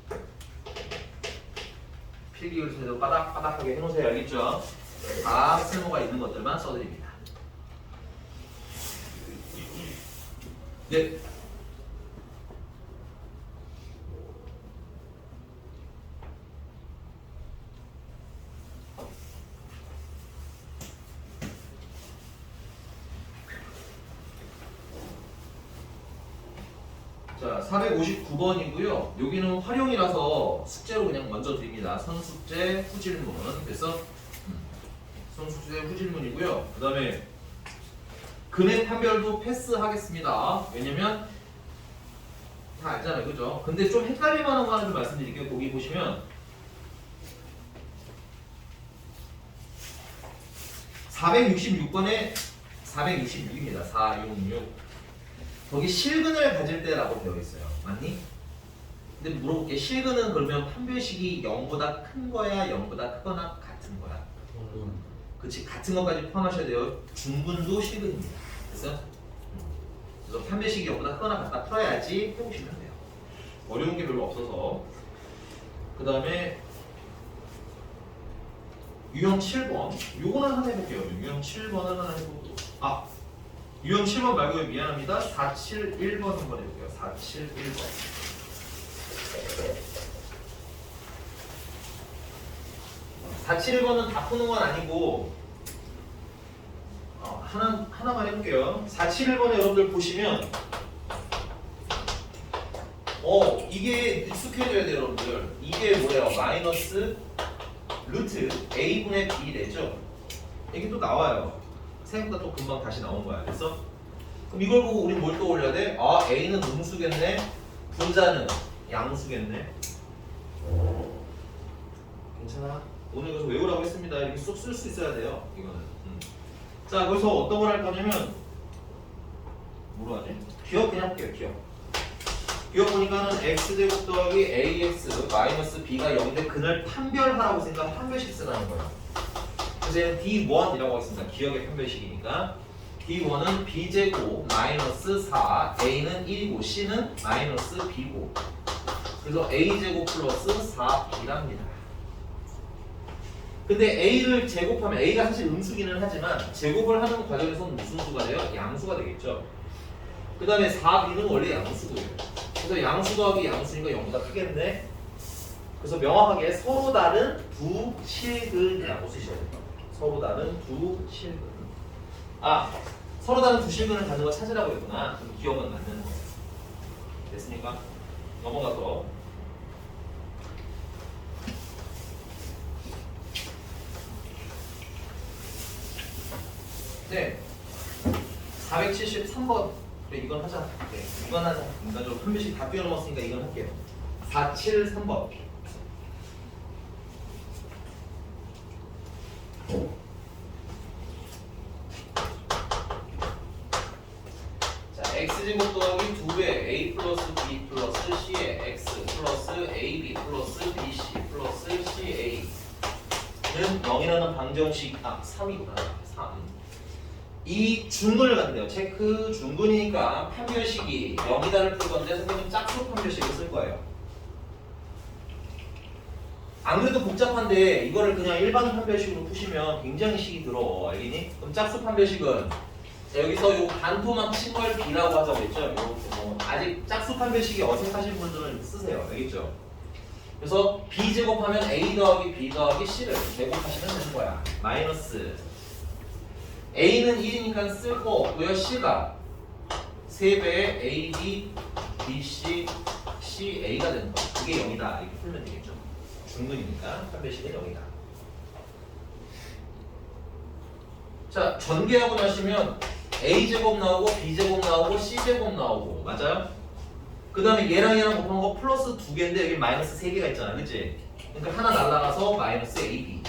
필기를 제대로 바닥바닥하게 해놓으세요. 알겠죠? 다 쓸모가 있는 것들만 써드립니다. 네. 자, 459번이고요. 여기는 활용이라서 숙제로 그냥 먼저 드립니다. 선숙제 후질문. 그래서 선숙제 후질문이고요. 그 다음에 근의 판별도 패스하겠습니다. 왜냐면 다 알잖아요, 그죠? 근데 좀 헷갈릴 만한 거 하나 좀 말씀드릴게요. 거기 보시면 466번에 466입니다. 466. 거기 실근을 가질 때라고 되어 있어요. 맞니? 근데 물어볼게. 실근은 그러면 판별식이 0보다 큰 거야? 0보다 크거나 같은 거야? 그치, 같은 것까지 포함하셔야 돼요. 중근도 실근입니다. 그래서 판별식이 0보다 크거나 같다 풀어야지 해보시면 돼요. 어려운 게 별로 없어서. 그 다음에 유형 7번 요거는 하나 해볼게요. 유형 7번을 하나 해보고 유형 7번 말고 미안합니다. 471번 한번 해볼게요. 471번. (471번은) 다 푸는 건 아니고 하나만 해볼게요. 471번에 여러분들 보시면 이게 익숙해져야 돼요. 여러분들 이게 뭐예요? 마이너스 루트 a분의 b 되죠? 이게 또 나와요. 생각보다 또 금방 다시 나온 거야. 그래서 그럼 이걸 보고 우리 뭘 떠올려야 돼? a는 음수겠네. 분자는 양수겠네. 괜찮아? 오늘 이거 외우라고 했습니다. 이렇게 쏙 쓸 수 있어야 돼요. 이거는. 자, 거기서 어떤 걸 할 거냐면 뭐로 하지? 기억 그냥 할게요. 기억 보니까는 x제곱 더하기 ax 마이너스 b가 0인데 그날 판별하라고 생각하면 판별식 쓰라는 거예요. 그래서 얘는 d1이라고 하겠습니다. 기억의 판별식이니까 d1은 b제곱 마이너스 4 a는 1이고 c는 마이너스 b고 그래서 a제곱 플러스 4b랍니다. 근데 a를 제곱하면 a가 사실 음수기는 하지만 제곱을 하는 과정에서는 무슨 수가 돼요? 양수가 되겠죠. 그 다음에 4b는 원래 양수고요. 그래서 양수 더하기 양수니까 0보다 크겠네. 그래서 명확하게 서로 다른 두 실근이라고 쓰셔야 돼요. 서로 다른 두 실근. 서로 다른 두 실근을 가진 거 찾으라고 했구나. 그럼 기억은 맞는 거예요. 됐습니까? 넘어가서 네 473번 그래 이건 하자. 네, 이건 하자. 인간적으로 판별식 다 뛰어넘었으니까 이건 할게요. 473번 x제곱 더하기 2배 a 플러스 b 플러스 c의 x 플러스 ab 플러스 bc 플러스 ca는 0이라는 방정식 3이구나 3. 이 중근을 갖는데요. 체크 중근이니까 판별식이 0이다를 풀 건데 선생님 짝수 판별식을 쓸 거예요. 안 그래도 복잡한데 이거를 그냥 일반 판별식으로 푸시면 굉장히 식이 들어. 알겠니? 그럼 짝수 판별식은 자, 여기서 요 반토막 친 걸 B라고 하자고 했죠? 요 아직 짝수 판별식이 어색하신 분들은 쓰세요. 알겠죠? 그래서 B 제곱하면 A 더하기 B 더하기 C를 제곱하시면 되는 거야. 마이너스 A는 1이니까 쓸 거 없고요. C가 3배의 AB, BC, CA가 되는 거야. 그게 0이다. 이렇게 풀면 되겠죠. 중근이니까 판별식은 0이다. 자, 전개하고 나시면 A제곱 나오고 B제곱 나오고 C제곱 나오고 맞아요? 그 다음에 얘랑 곱한 거 플러스 2개인데 여기 마이너스 3개가 있잖아. 그치? 그러니까 하나 날라가서 마이너스 AB.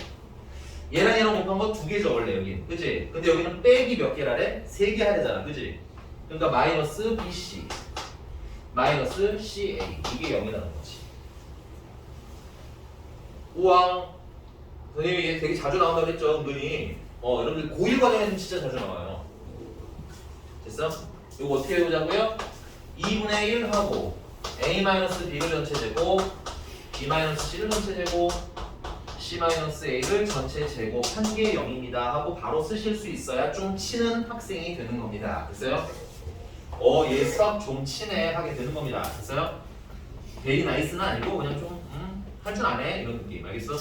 얘랑 곱한 거 2개죠 원래 여기. 그치? 근데 여기는 빼기 몇 개라래? 3개 하래잖아. 그치? 그러니까 마이너스 BC 마이너스 CA 이게 0이라는 거지. 우와 선생님이 얘 되게 자주 나온다고 했죠 은근히. 여러분들 고1 과정에서는 진짜 자주 나와요. 됐어? 이거 어떻게 해보자고요? 2분의 1 하고 A-B를 전체 제곱 B-C를 전체 제곱 C-A를 전체 제곱한 게 0입니다 하고 바로 쓰실 수 있어야 좀 치는 학생이 되는 겁니다. 됐어요? 얘 수학 좀 치네 하게 되는 겁니다. 됐어요? 베리 나이스는 아니고 그냥 좀 할 줄 아네 이런 느낌. 알겠어?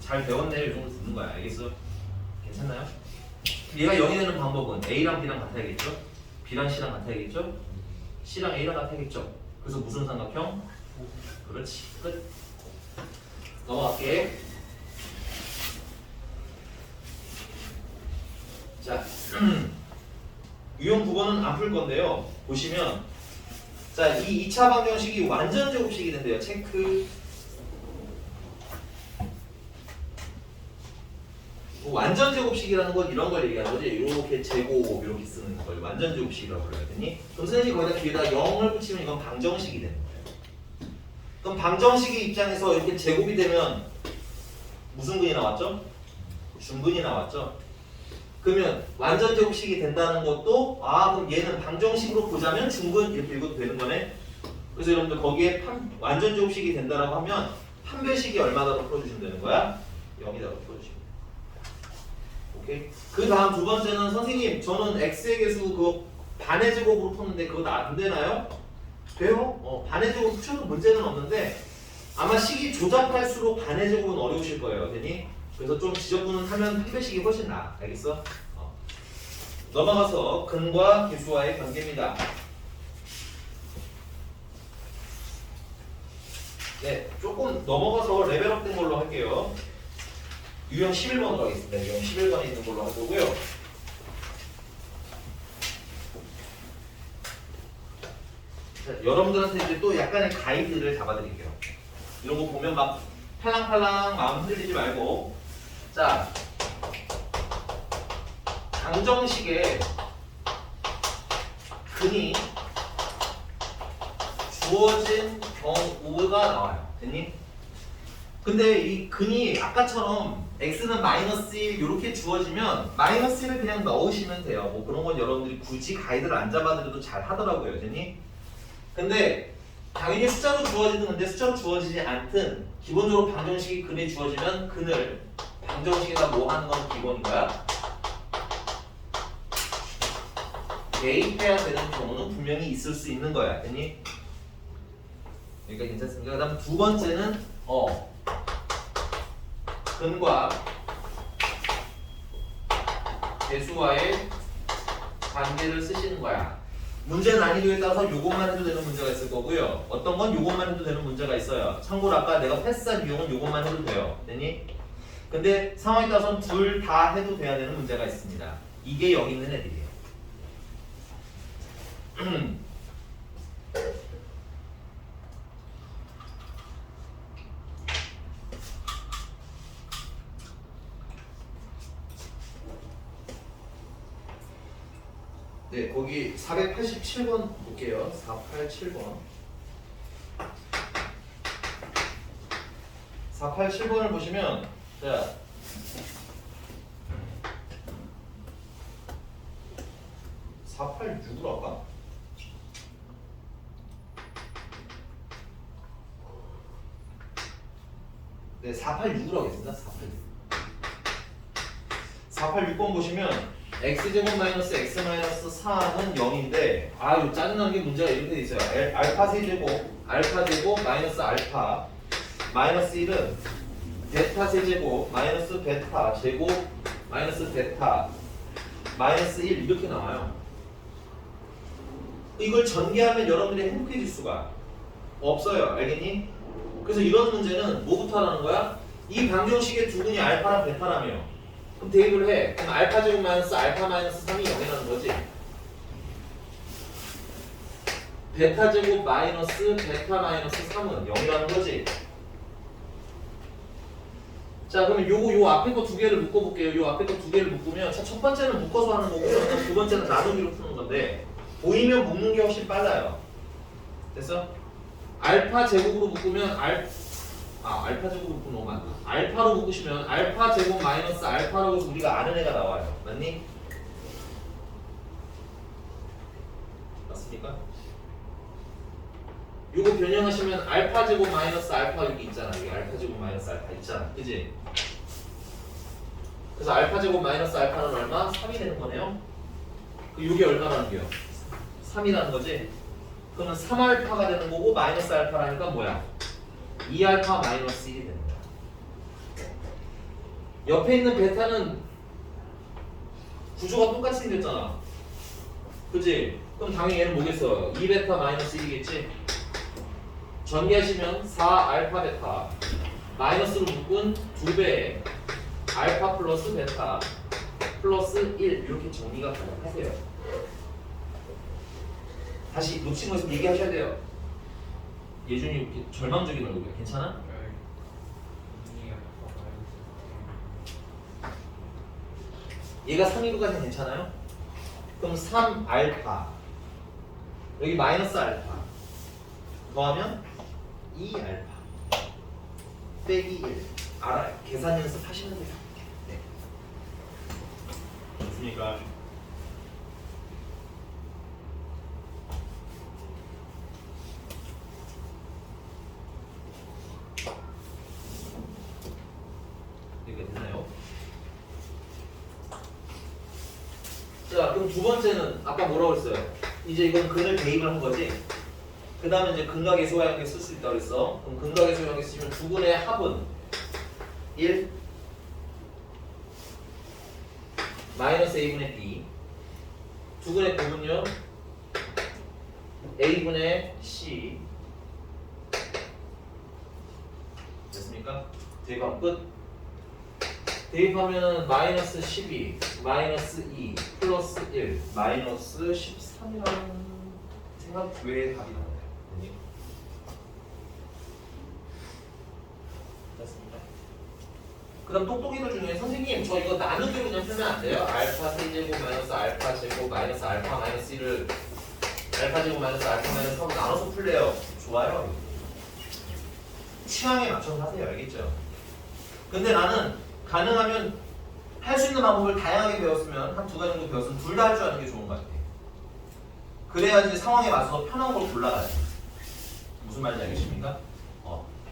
잘 배웠네 이 정도 듣는 거야. 알겠어? 괜찮나요? 얘가 0이 되는 방법은 A랑 B랑 같아야겠죠? B랑 C랑 같아야겠죠? C랑 A랑 같아야겠죠? 그래서 무슨 삼각형? 그렇지. 끝. 넘어갈게. 자, 유형 9번은 안 풀 건데요. 보시면 자, 이 2차 방정식이 완전 제곱식이 된대요. 체크. 완전 제곱식이라는 건 이런 걸 얘기하는 거지. 이렇게 제곱 이렇게 쓰는 걸 완전 제곱식이라고 그래야 되니? 그럼 선생님이 거기다 뒤에다 0을 붙이면 이건 방정식이 되는 거예요. 그럼 방정식의 입장에서 이렇게 제곱이 되면 무슨 근이 나왔죠? 중근이 나왔죠? 그러면 완전 제곱식이 된다는 것도 그럼 얘는 방정식으로 보자면 중근 이렇게 읽어도 되는 거네. 그래서 여러분들 거기에 완전 제곱식이 된다라고 하면 판별식이 얼마다로 풀어주시면 되는 거야? 0이다로 풀어주시면 돼. 오케이. 그 다음 두 번째는 선생님 저는 x의 개수 그거 반의 제곱으로 푸는데 그거 안 되나요? 돼요? 반의 제곱 붙여도 문제는 없는데 아마 식이 조잡할수록 반의 제곱은 어려우실 거예요. 되니? 그래서 좀 지저분은 하면 판별식이 훨씬 나아. 알겠어? 넘어가서 근과 계수와의 관계입니다. 네, 조금 넘어가서 레벨업 된 걸로 할게요. 유형 11번으로 하겠습니다. 유형 11번에 있는 걸로 할 거고요. 자, 여러분들한테 이제 또 약간의 가이드를 잡아드릴게요. 이런 거 보면 막 팔랑팔랑 마음 흔들리지 말고. 자, 방정식에 근이 주어진 경우가 나와요. 됐니? 근데 이 근이 아까처럼 x는 마이너스 1 이렇게 주어지면 마이너스 1을 그냥 넣으시면 돼요. 뭐 그런 건 여러분들이 굳이 가이드를 안 잡아드려도 잘 하더라고요. 됐니? 근데 당연히 숫자로 주어지는 건데 숫자로 주어지지 않든 기본적으로 방정식이 근이 주어지면 근을 방정식에다 뭐 하는 건 기본인가요? 대입해야 되는 경우는 분명히 있을 수 있는 거야. 됐니? 그러니까 괜찮습니까? 그 다음 두 번째는 근과 계수와의 관계를 쓰시는 거야. 문제 난이도에 따라서 요것만 해도 되는 문제가 있을 거고요. 어떤 건 요것만 해도 되는 문제가 있어요. 참고로 아까 내가 패스한 유형은 요것만 해도 돼요. 됐니? 근데 상황에 따라서는 둘 다 해도 돼야 되는 문제가 있습니다. 이게 여기 있는 애들이에요. 네, 거기 487번 볼게요. 487번. 487번을 보시면 자 486으로 할까? 네, 486으로 하겠습니다. 486번 보시면 x제곱 마이너스 x 마이너스 4는 0인데 아 이거 짜증나는 게 문제가 이렇게 돼 있어요. 알파 세제곱 마이너스 알파 마이너스 1은 베타 세제곱 마이너스 베타 제곱 마이너스 베타 마이너스 1 이렇게 나와요. 이걸 전개하면 여러분들이 행복해질 수가 없어요. 알겠니? 그래서 이런 문제는 뭐부터 하라는 거야? 이 방정식의 두 근이 알파랑 베타라며. 그럼 대입을 해. 그럼 알파 제곱 마이너스 알파 마이너스 3이 0이라는 거지. 베타 제곱 마이너스 베타 마이너스 3은 0이라는 거지. 자 그러면 요 앞에 거 두 개를 묶어볼게요. 요 앞에 거 두 개를 묶으면 자, 첫 번째는 묶어서 하는 거고 두 번째는 나누기로 푸는 건데 보이면 묶는 게 훨씬 빨라요. 됐어? 알파 제곱으로 묶으면 알파 제곱으로 묶으면 너무 많다. 알파로 묶으시면 알파 제곱 마이너스 알파라고 해서 우리가 아는 애가 나와요. 맞니? 맞습니까? 요거 변형하시면 알파 제곱 마이너스 알파 여기 있잖아. 여기 알파 제곱 마이너스 알파 있잖아. 그지? 그래서 알파 제곱 마이너스 알파는 얼마? 3이 되는 거네요. 요게 얼마라는 게요? 3이라는 거지? 그러면 3알파가 되는 거고 마이너스 알파라니까 뭐야? 2알파 마이너스 1이 되는 거야. 옆에 있는 베타는 구조가 똑같이 생겼잖아. 그지? 그럼 당연히 얘는 뭐겠어? 2베타 마이너스 1이겠지? 전개하시면 4알파 베타 마이너스로 묶은 2배의 알파 플러스 베타 플러스 1 이렇게 정리가 가능하세요. 다시 놓친 거 있으면 얘기하셔야 돼요. 예준이 이렇게 절망적인 얼굴이야. 괜찮아? 얘가 3이고까지는 괜찮아요? 그럼 3알파 여기 마이너스 알파 더하면 2알파 빼기 1 알아요. 계산 연습 하시면 돼요. 네. 좋습니까? 이게 됐나요? 자, 그럼 두 번째는 아까 뭐라고 했어요? 이제 이건 근을 대입을 한 거지. 그 다음에 이제 근각의 소화형에 쓸 수 있다고 그랬어. 그럼 근각의 소화형에 쓰시면 두 근의 합은 1 마이너스 a분의 b 두 근의 곱은요 a분의 c 됐습니까? 대입하면 끝. 대입하면 마이너스 12 마이너스 2 플러스 1 마이너스 13이라는 생각 외에 답이 나와요. 됐습니다. 그 다음 똑똑이들 중에 선생님 저 이거 나누기로 그냥 풀면 안 돼요? 알파 세제곱 마이너스 알파 제곱 마이너스 알파 마이너스 1을 알파 제곱 마이너스 알파 마이너스 3을 나눠서 풀래요. 좋아요. 취향에 맞춰서 하세요. 알겠죠? 근데 나는 가능하면 할 수 있는 방법을 다양하게 배웠으면 한 두 가지 정도 배웠으면 둘 다 할 줄 아는 게 좋은 것 같아. 그래야지 상황에 맞춰서 편한 걸로 골라가야지. 무슨 말인지 알겠습니까?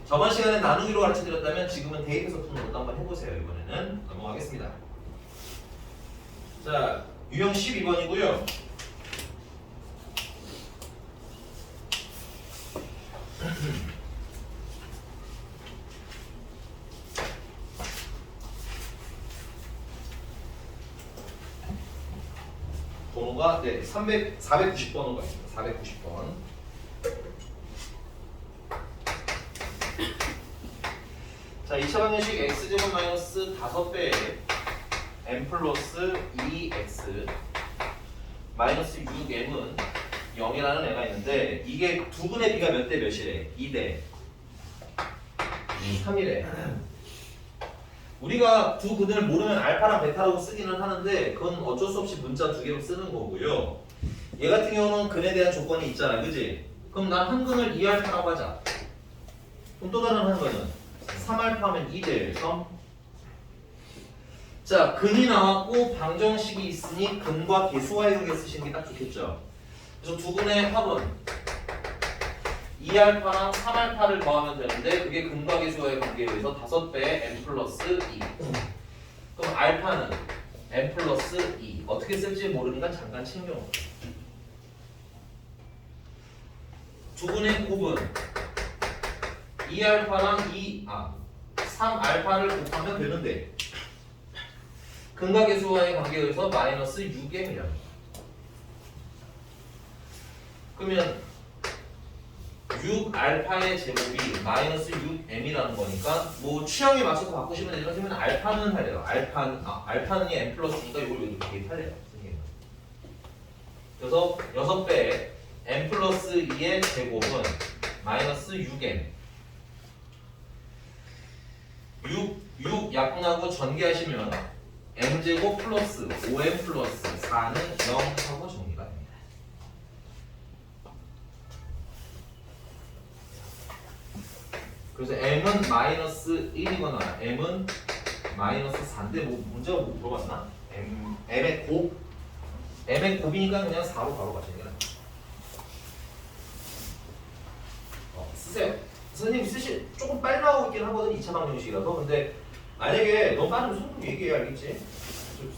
저번 시간에 나누기로 가르쳐드렸다면 지금은 대입해서 푸는 것도 한번 해보세요. 이번에는 넘어가겠습니다. 자, 유형 12번이고요. 번호가 490번호가 있습니다. 490번. 자, 2차 방정식 x제곱 마이너스 5배의 m 플러스 2x 마이너스 6m은 0이라는 애가 있는데 이게 두 근의 비가 몇 대 몇이래? 2대 3이래. 우리가 두 근을 모르면 알파랑 베타라고 쓰기는 하는데 그건 어쩔 수 없이 문자 두 개로 쓰는 거고요. 얘 같은 경우는 근에 대한 조건이 있잖아, 그지? 그럼 난 한 근을 2알파라고 하자. 그럼 또 다른 한 근은 3알파면 2대1 섬. 자, 근이 나왔고 방정식이 있으니 근과 계수와의 관계 쓰시는 게 딱 좋겠죠. 그래서 두 근의 합은 2알파랑 3알파를 더하면 되는데 그게 근과 계수와의 관계에 의해서 5배의 n 플러스 2. 그럼 알파는 n 플러스 2. 어떻게 쓸지 모르니까 잠깐 챙겨놓고. 두 근의 곱은 2알파랑 3알파를 곱하면 되는데 근과 계수와의 관계에 의해서 마이너스 6m이랍니다. 그러면 6알파의 제곱이 마이너스 6m이라는 거니까 뭐 취향에 맞춰서 바꾸시면 되지만 그러면 알파는 할래요. 알파는 n 플러스니까 이걸 여기 대입할래요. 그래서 6배 n 플러스 2의 제곱은 마이너스 6m. 6 약분하고 전개하시면 m제곱 플러스 5m 플러스 4는 0 하고 정리가 됩니다. 그래서 m은 마이너스 1이거나 m은 마이너스 4인데 뭐 문제가 뭐 물어봤나? m의 곱이니까 그냥 4로 바로 가시는 게 나아요. 쓰세요. 선생님 조금 빨리 나오고 있긴 하거든 2차 방정식이라서. 근데 만약에 너무 빠르면 손좀 얘기해 알겠지?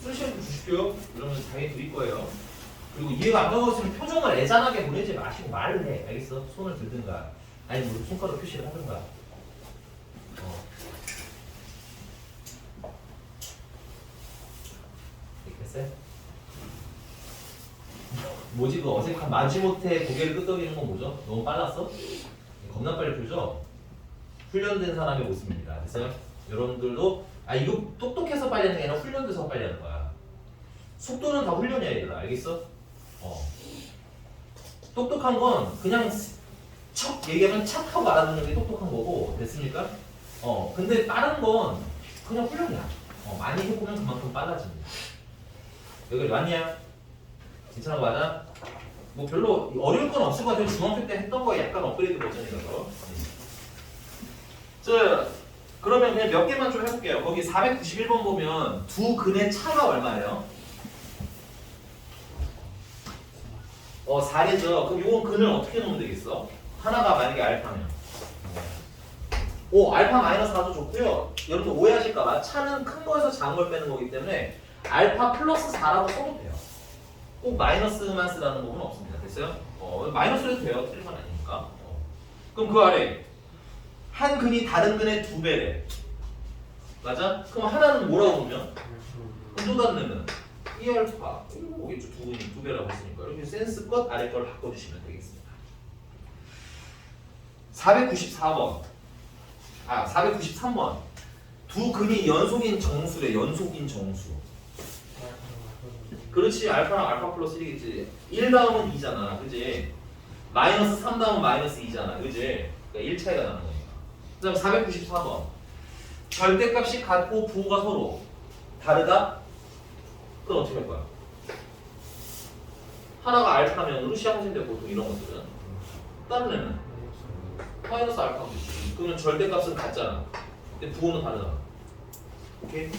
쓰시면 주십시오. 이러면 당연히 드릴 거예요. 그리고 이해가 안 가고 있으면 표정을 애잔하게 보내지 마시고 말을 해. 알겠어? 손을 들든가 아니면 뭐 손가락 표시를 하든가. 이렇게 했어요? 뭐지 그 어색한 마지못해 고개를 끄덕이는 건 뭐죠? 너무 빨랐어? 겁나 빨리 풀죠? 훈련된 사람의 모습입니다. 됐어요? 여러분들도 이거 똑똑해서 빨리 하는 게 아니라 훈련돼서 빨리 하는 거야. 속도는 다 훈련이야 얘들아. 알겠어? 똑똑한 건 그냥 척 얘기하면 착 하고 알아듣는 게 똑똑한 거고. 됐습니까? 근데 빠른 건 그냥 훈련이야. 많이 해보면 그만큼 빨라집니다. 여기 맞냐? 괜찮은 거 맞아? 뭐 별로 어려울 건 없을 것 같아요. 중학교 때 했던 거에 약간 업그레이드 버전이라서. 자, 그러면 그냥 몇 개만 좀 해볼게요. 거기 491번 보면 두 근의 차가 얼마예요? 4개죠. 그럼 요건 근을 어떻게 놓으면 되겠어? 하나가 만약에 알파면 알파 마이너스 4도 좋고요. 여러분 오해하실까봐 차는 큰 거에서 작은 걸 빼는 거기 때문에 알파 플러스 4라고 써도 돼요. 꼭 마이너스만 쓰라는 부분은 없습니다. 됐어요? 마이너스로 해도 돼요. 틀린 건 아니니까. 그럼 그 아래 한 근이 다른 근의 2배래. 맞아? 그럼 하나는 뭐라고 보면? 또 다른 애는 2알파. 오겠죠. 두 근이 2배라고 했으니까. 이렇게 센스껏 아래 걸 바꿔주시면 되겠습니다. 494번. 493번. 두 근이 연속인 정수래. 연속인 정수. 그렇지. 알파랑 알파 플러스 1이겠지. 1 다음은 2잖아. 그지? 마이너스 3 다음은 마이너스 2잖아. 그지? 그러니까 1 차이가 나는 거니까. 그 다음 494번. 절대값이 같고 부호가 서로 다르다? 그건 어떻게 할 거야? 하나가 알파면 루시아 하신데 보통 이런 것들은. 다른 애는 마이너스 알파면 되지. 그러면 절대값은 같잖아. 근데 부호는 다르잖아. 오케이?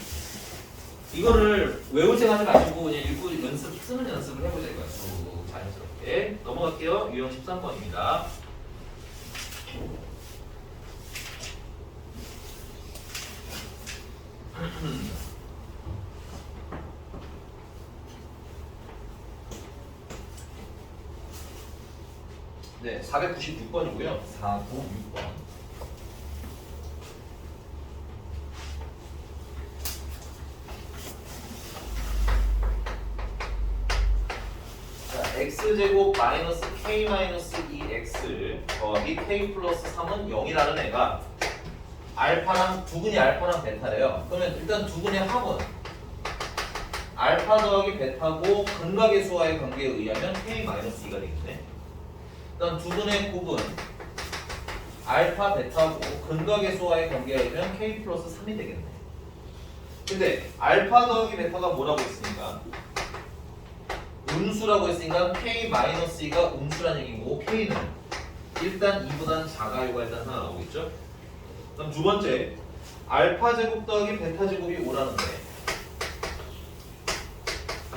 이거를 외울 생각하지 마시고 그냥 읽고 쓰는 연습을 해보자 이거야. 자연스럽게. 넘어갈게요. 유형 13번입니다. 네, 496번이고요. 496번. x제곱 마이너스 k 마이너스 2x 더하기 k 플러스 3은 0이라는 애가 알파랑 두 근이 알파랑 베타래요. 그러면 일단 두 근의 합은 알파 더하기 베타고 근과 계수와의 관계에 의하면 k 마이너스 2가 되겠네. 일단 두 근의 곱은 알파 베타고 근과 계수와의 관계에 의하면 k 플러스 3이 되겠네. 근데 알파 더하기 베타가 뭐라고 했으니까 음수라고 했으니까 k-2가 음수라는 얘기고 k는 일단 2보다는 작아요가 일단 하나 나오겠죠? 그럼 두 번째 알파 제곱 더하기 베타 제곱이 5라는데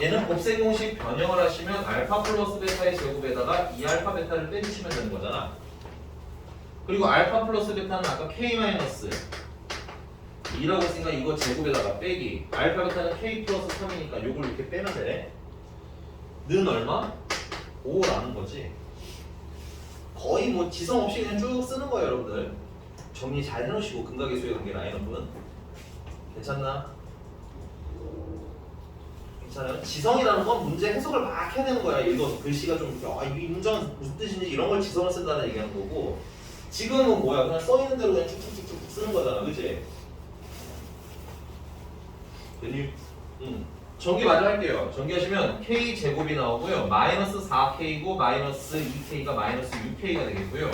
얘는 곱셈 공식 변형을 하시면 알파 플러스 베타의 제곱에다가 이 알파 베타를 빼주시면 되는 거잖아. 그리고 알파 플러스 베타는 아까 k-2라고 했으니까 이거 제곱에다가 빼기 알파 베타는 k 플러스 3이니까 요걸 이렇게 빼면 돼. 는 얼마? 5라는 거지. 거의 뭐 지성 없이 그냥 쭉 쓰는 거예요 여러분들. 정리 잘 해놓으시고 근각의 관계 라인업은 괜찮나? 괜찮아요? 지성이라는 건 문제 해석을 막 해야 되는 거야. 읽어서 글씨가 좀 이 문장은 무슨 뜻인지 이런 걸 지성을 쓴다는 얘기하는 거고 지금은 뭐야 그냥 써있는 대로 그냥 쭉쭉쭉쭉 쓰는 거잖아 그치? 괜히 전기 마저 할게요. 전기하시면 k제곱이 나오고요. 마이너스 4k고 마이너스 2k가 마이너스 6k가 되겠고요.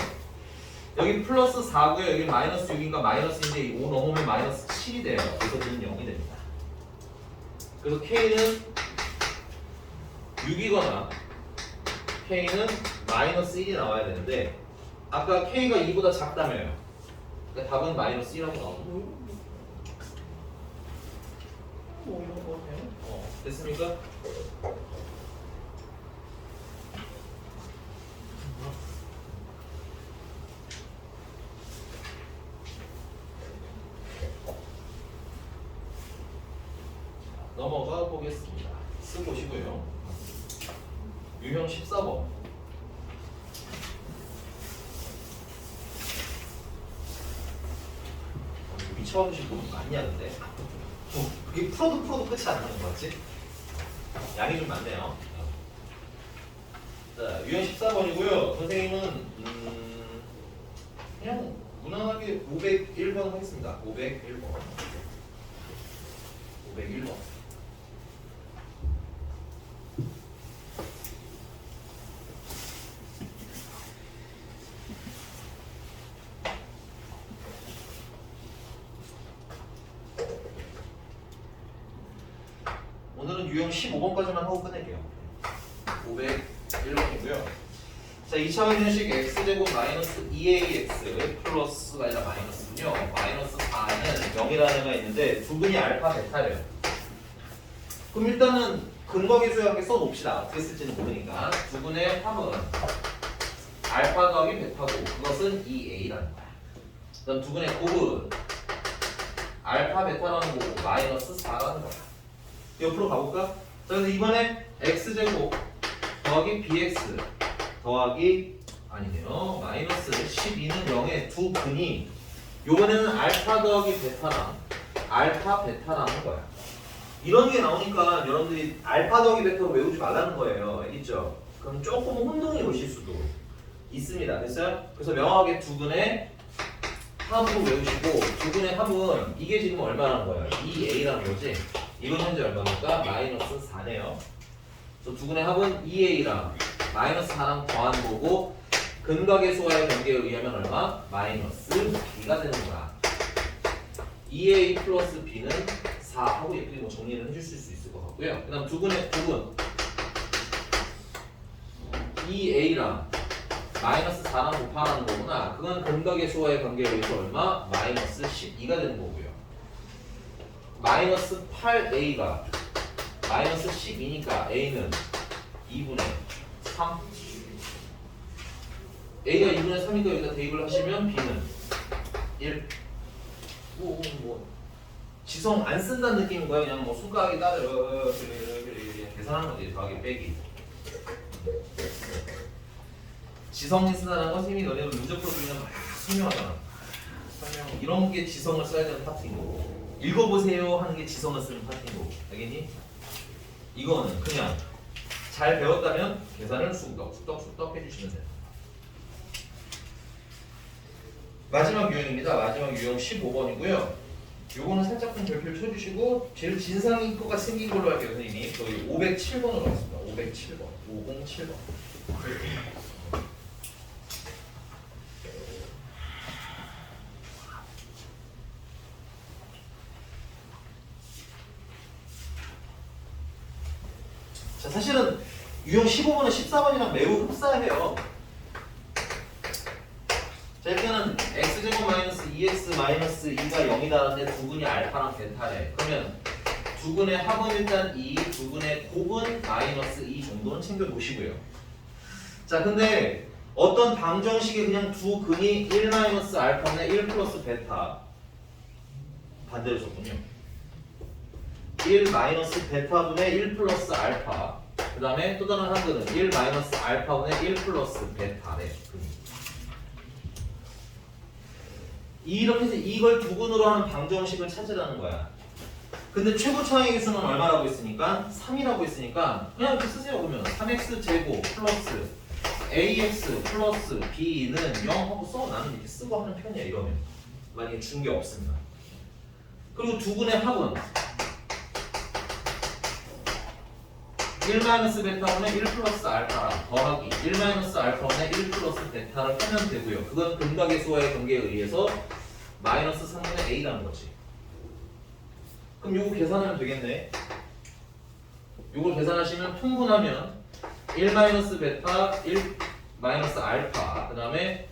여기 플러스 4고요. 여기 마이너스 6인가 마이너스인데 5 넘으면 마이너스 7이 돼요. 그래서 는 0이 됩니다. 그래서 k는 6이거나 k는 마이너스 1이 나와야 되는데 아까 k가 2보다 작다며요. 그러니까 답은 마이너스 1하고 나오고 뭐 이런 거 같아요. 됐습니까? 넘어가 보겠습니다. 쓰고 오시고요. 유형 14번. 미쳐버리신 분 많이 하는데. 이게 풀어도 끝이 안 나는 거 같지? 양이 좀 많네요. 자, 유형 14번이고요. 선생님은 그냥 무난하게 501번 하겠습니다. 501번. 501번. 오늘은 유형 15번까지만 하고 끝낼게요. 501번이고요. 자, 2차원 현식 x제곱 마이너스 2ax 플러스가 아니라 마이너스는요. 마이너스 4는 0이라는 애가 있는데 두 분이 알파 베타래요. 그럼 일단은 근거계수에 함께 써놓읍시다. 어떻게 쓸지는 모르니까. 두 분의 합은 알파 더하기 베타고 그것은 2a라는 거야. 그다음 두 분의 곱은 알파 베타라는 거고 마이너스 4라는 거야. 옆으로 가볼까? 자, 그래서 이번에 x제곱 더하기 bx 더하기 아니네요. 마이너스 12는 0의 두 근이 요번에는 알파 더하기 베타랑 알파 베타라는 거야. 이런 게 나오니까 여러분들이 알파 더하기 베타로 외우지 말라는 거예요. 알겠죠? 그럼 조금 혼동이 오실 수도 있습니다. 됐어요? 그래서 명확하게 두 근의 합으로 외우시고 두 근의 합은 이게 지금 얼마라는 거예요? 2a라는 거지? 이건 현재 얼마입니까? 마이너스 4네요. 그래서 두 근의 합은 2a랑 마이너스 4랑 더한 거고 근각의수와의 관계에 의하면 얼마? 마이너스 b가 되는 거야. 2a 플러스 b는 4 하고 예쁘게 뭐 정리를 해주실 수 있을 것 같고요. 그 다음 두 근의 곱은 2a랑 마이너스 4랑 곱하라는 거구나. 그건 근각의수와의 관계에 의해서 얼마? 마이너스 12가 되는 거고요. 마이너스 8a가 마이너스 12니까 a는 2분의 3 a가 2분의 3이니까 여기다 대입을 하시면 b는 1 뭐 지성 안 쓴다는 느낌인 거야. 그냥 뭐 손가락에 따라 계산하는 거지. 더하기 빼기 지성이 쓴다는 건 선생님이 너네들 문제 풀어주면 막 설명하잖아. 설명 이런 게 지성을 써야 되는 파트인 거고 읽어보세요 하는 게 지성을 쓰는 파트인 거고 알겠니? 이거는 그냥 잘 배웠다면 계산을 쑥떡 해주시면 돼요. 마지막 유형입니다. 마지막 유형 15번이고요. 요거는 살짝 좀 별표를 쳐주시고 제일 진상인 것가 생긴 걸로 할게요. 선생님이 저희 507번으로 하겠습니다. 507번 507번 자, 사실은 유형 15번은 14번이랑 매우 흡사해요. 자, 일단은 x제곱 마이너스 2x 마이너스 2가 0이다라는데 두근이 알파랑 베타래. 그러면 두근의 합은 일단 2, 두근의 곱은 마이너스 2 정도는 챙겨 놓으시고요. 자, 근데 어떤 방정식에 그냥 두 근이 1 마이너스 알파분의 1 플러스 베타 반대로 썼군요. 1 마이너스 베타분의 1 플러스 알파, 그 다음에 또 다른 한 근은 1 마이너스 알파분의 1 플러스 베타래. 이렇게 해서 이걸 두 근으로 하는 방정식을 찾으라는 거야. 근데 최고 차항의 개수는 얼마라고 했으니까 3이라고 했으니까 그냥 이렇게 쓰세요. 그러면 3x 제곱 플러스 ax 플러스 b는 0 하고 써. 나는 이렇게 쓰고 하는 편이야. 이러면 만약에 준 게 없습니다. 그리고 두 근의 합은 1 마이너스 베타분의 1 플러스 알파 더하기 1 마이너스 알파분의 1 플러스 베타를 하면 되고요. 그건 근과 계수와의 관계에 의해서 마이너스 3분의 a라는 거지. 그럼 요거 계산하면 되겠네. 요걸 계산하시면 통분하면 1 마이너스 베타 1 마이너스 알파, 그 다음에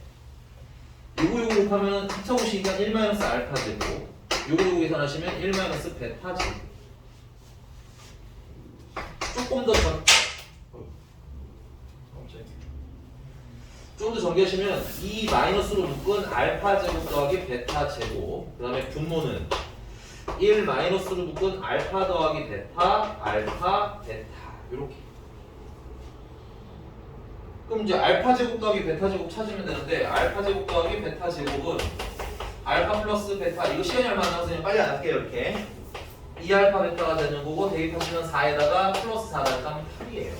요거 곱하면 2차 오시니까 1 마이너스 알파 제곱, 요거 계산하시면 1 마이너스 베타 제곱. 좀 더 전개하시면 이 마이너스로 묶은 알파 제곱 더하기 베타 제곱, 그 다음에 분모는 1 마이너스로 묶은 알파 더하기 베타, 알파, 베타 이렇게. 그럼 이제 알파 제곱 더하기 베타 제곱 찾으면 되는데, 알파 제곱 더하기 베타 제곱은 알파 플러스 베타, 이거 시간이 얼마 안 남아서 그냥 빨리 안 할게요. 이렇게 2알파 베타가 되는 거고, 대입하시면 4에다가 플러스 4를 하면 8이에요.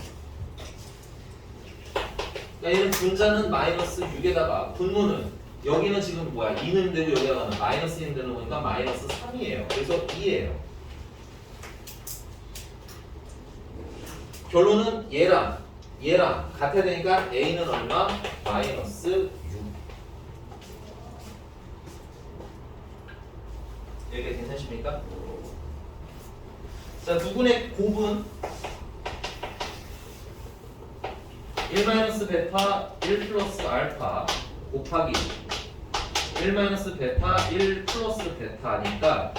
얘는 분자는 마이너스 6에다가 분모는 여기는 지금 뭐야 2는 되고 여기다가는 마이너스 1은 되는 거니까 마이너스 3이에요. 그래서 2예요. 결론은 얘랑 같아야 되니까 a는 얼마? 마이너스 6. 여기가 괜찮으십니까? 자, 두 분의 곱은 1 마이너스 베타 1 플러스 알파 곱하기 1 마이너스 베타 1 플러스 베타니까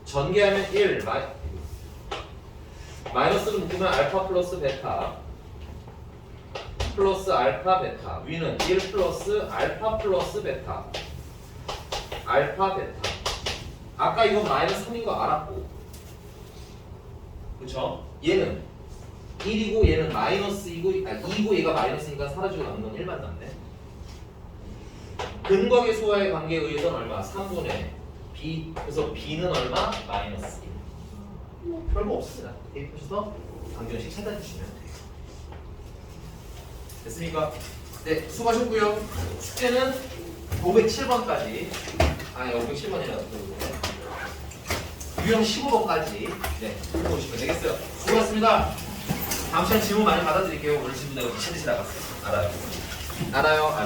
전개하면 1 마이너스를 묶으면 알파 플러스 베타 플러스 알파 베타, 위는 1 플러스 알파 플러스 베타 알파 베타. 아까 이거 마이너스 3인 거 알았고, 그쵸? 얘는 1이고 얘는 마이너스이고 2이고 얘가 마이너스니까 사라지고 남는 건 1만 남네. 근과 계수와의 관계에 의해서는 얼마? 3분의 b. 그래서 b는 얼마? 마이너스 1. 별거 없습니다. 대입하셔서 방정식 찾아주시면 돼요. 됐습니까? 네, 수고하셨고요. 숙제는 507번까지, 507번이라 유형 15번까지 보시면 되겠어요. 수고하셨습니다. 다음 시간에 질문 많이 받아드릴게요. 오늘 질문 내가 미친 듯이 나갔어요. 알아요.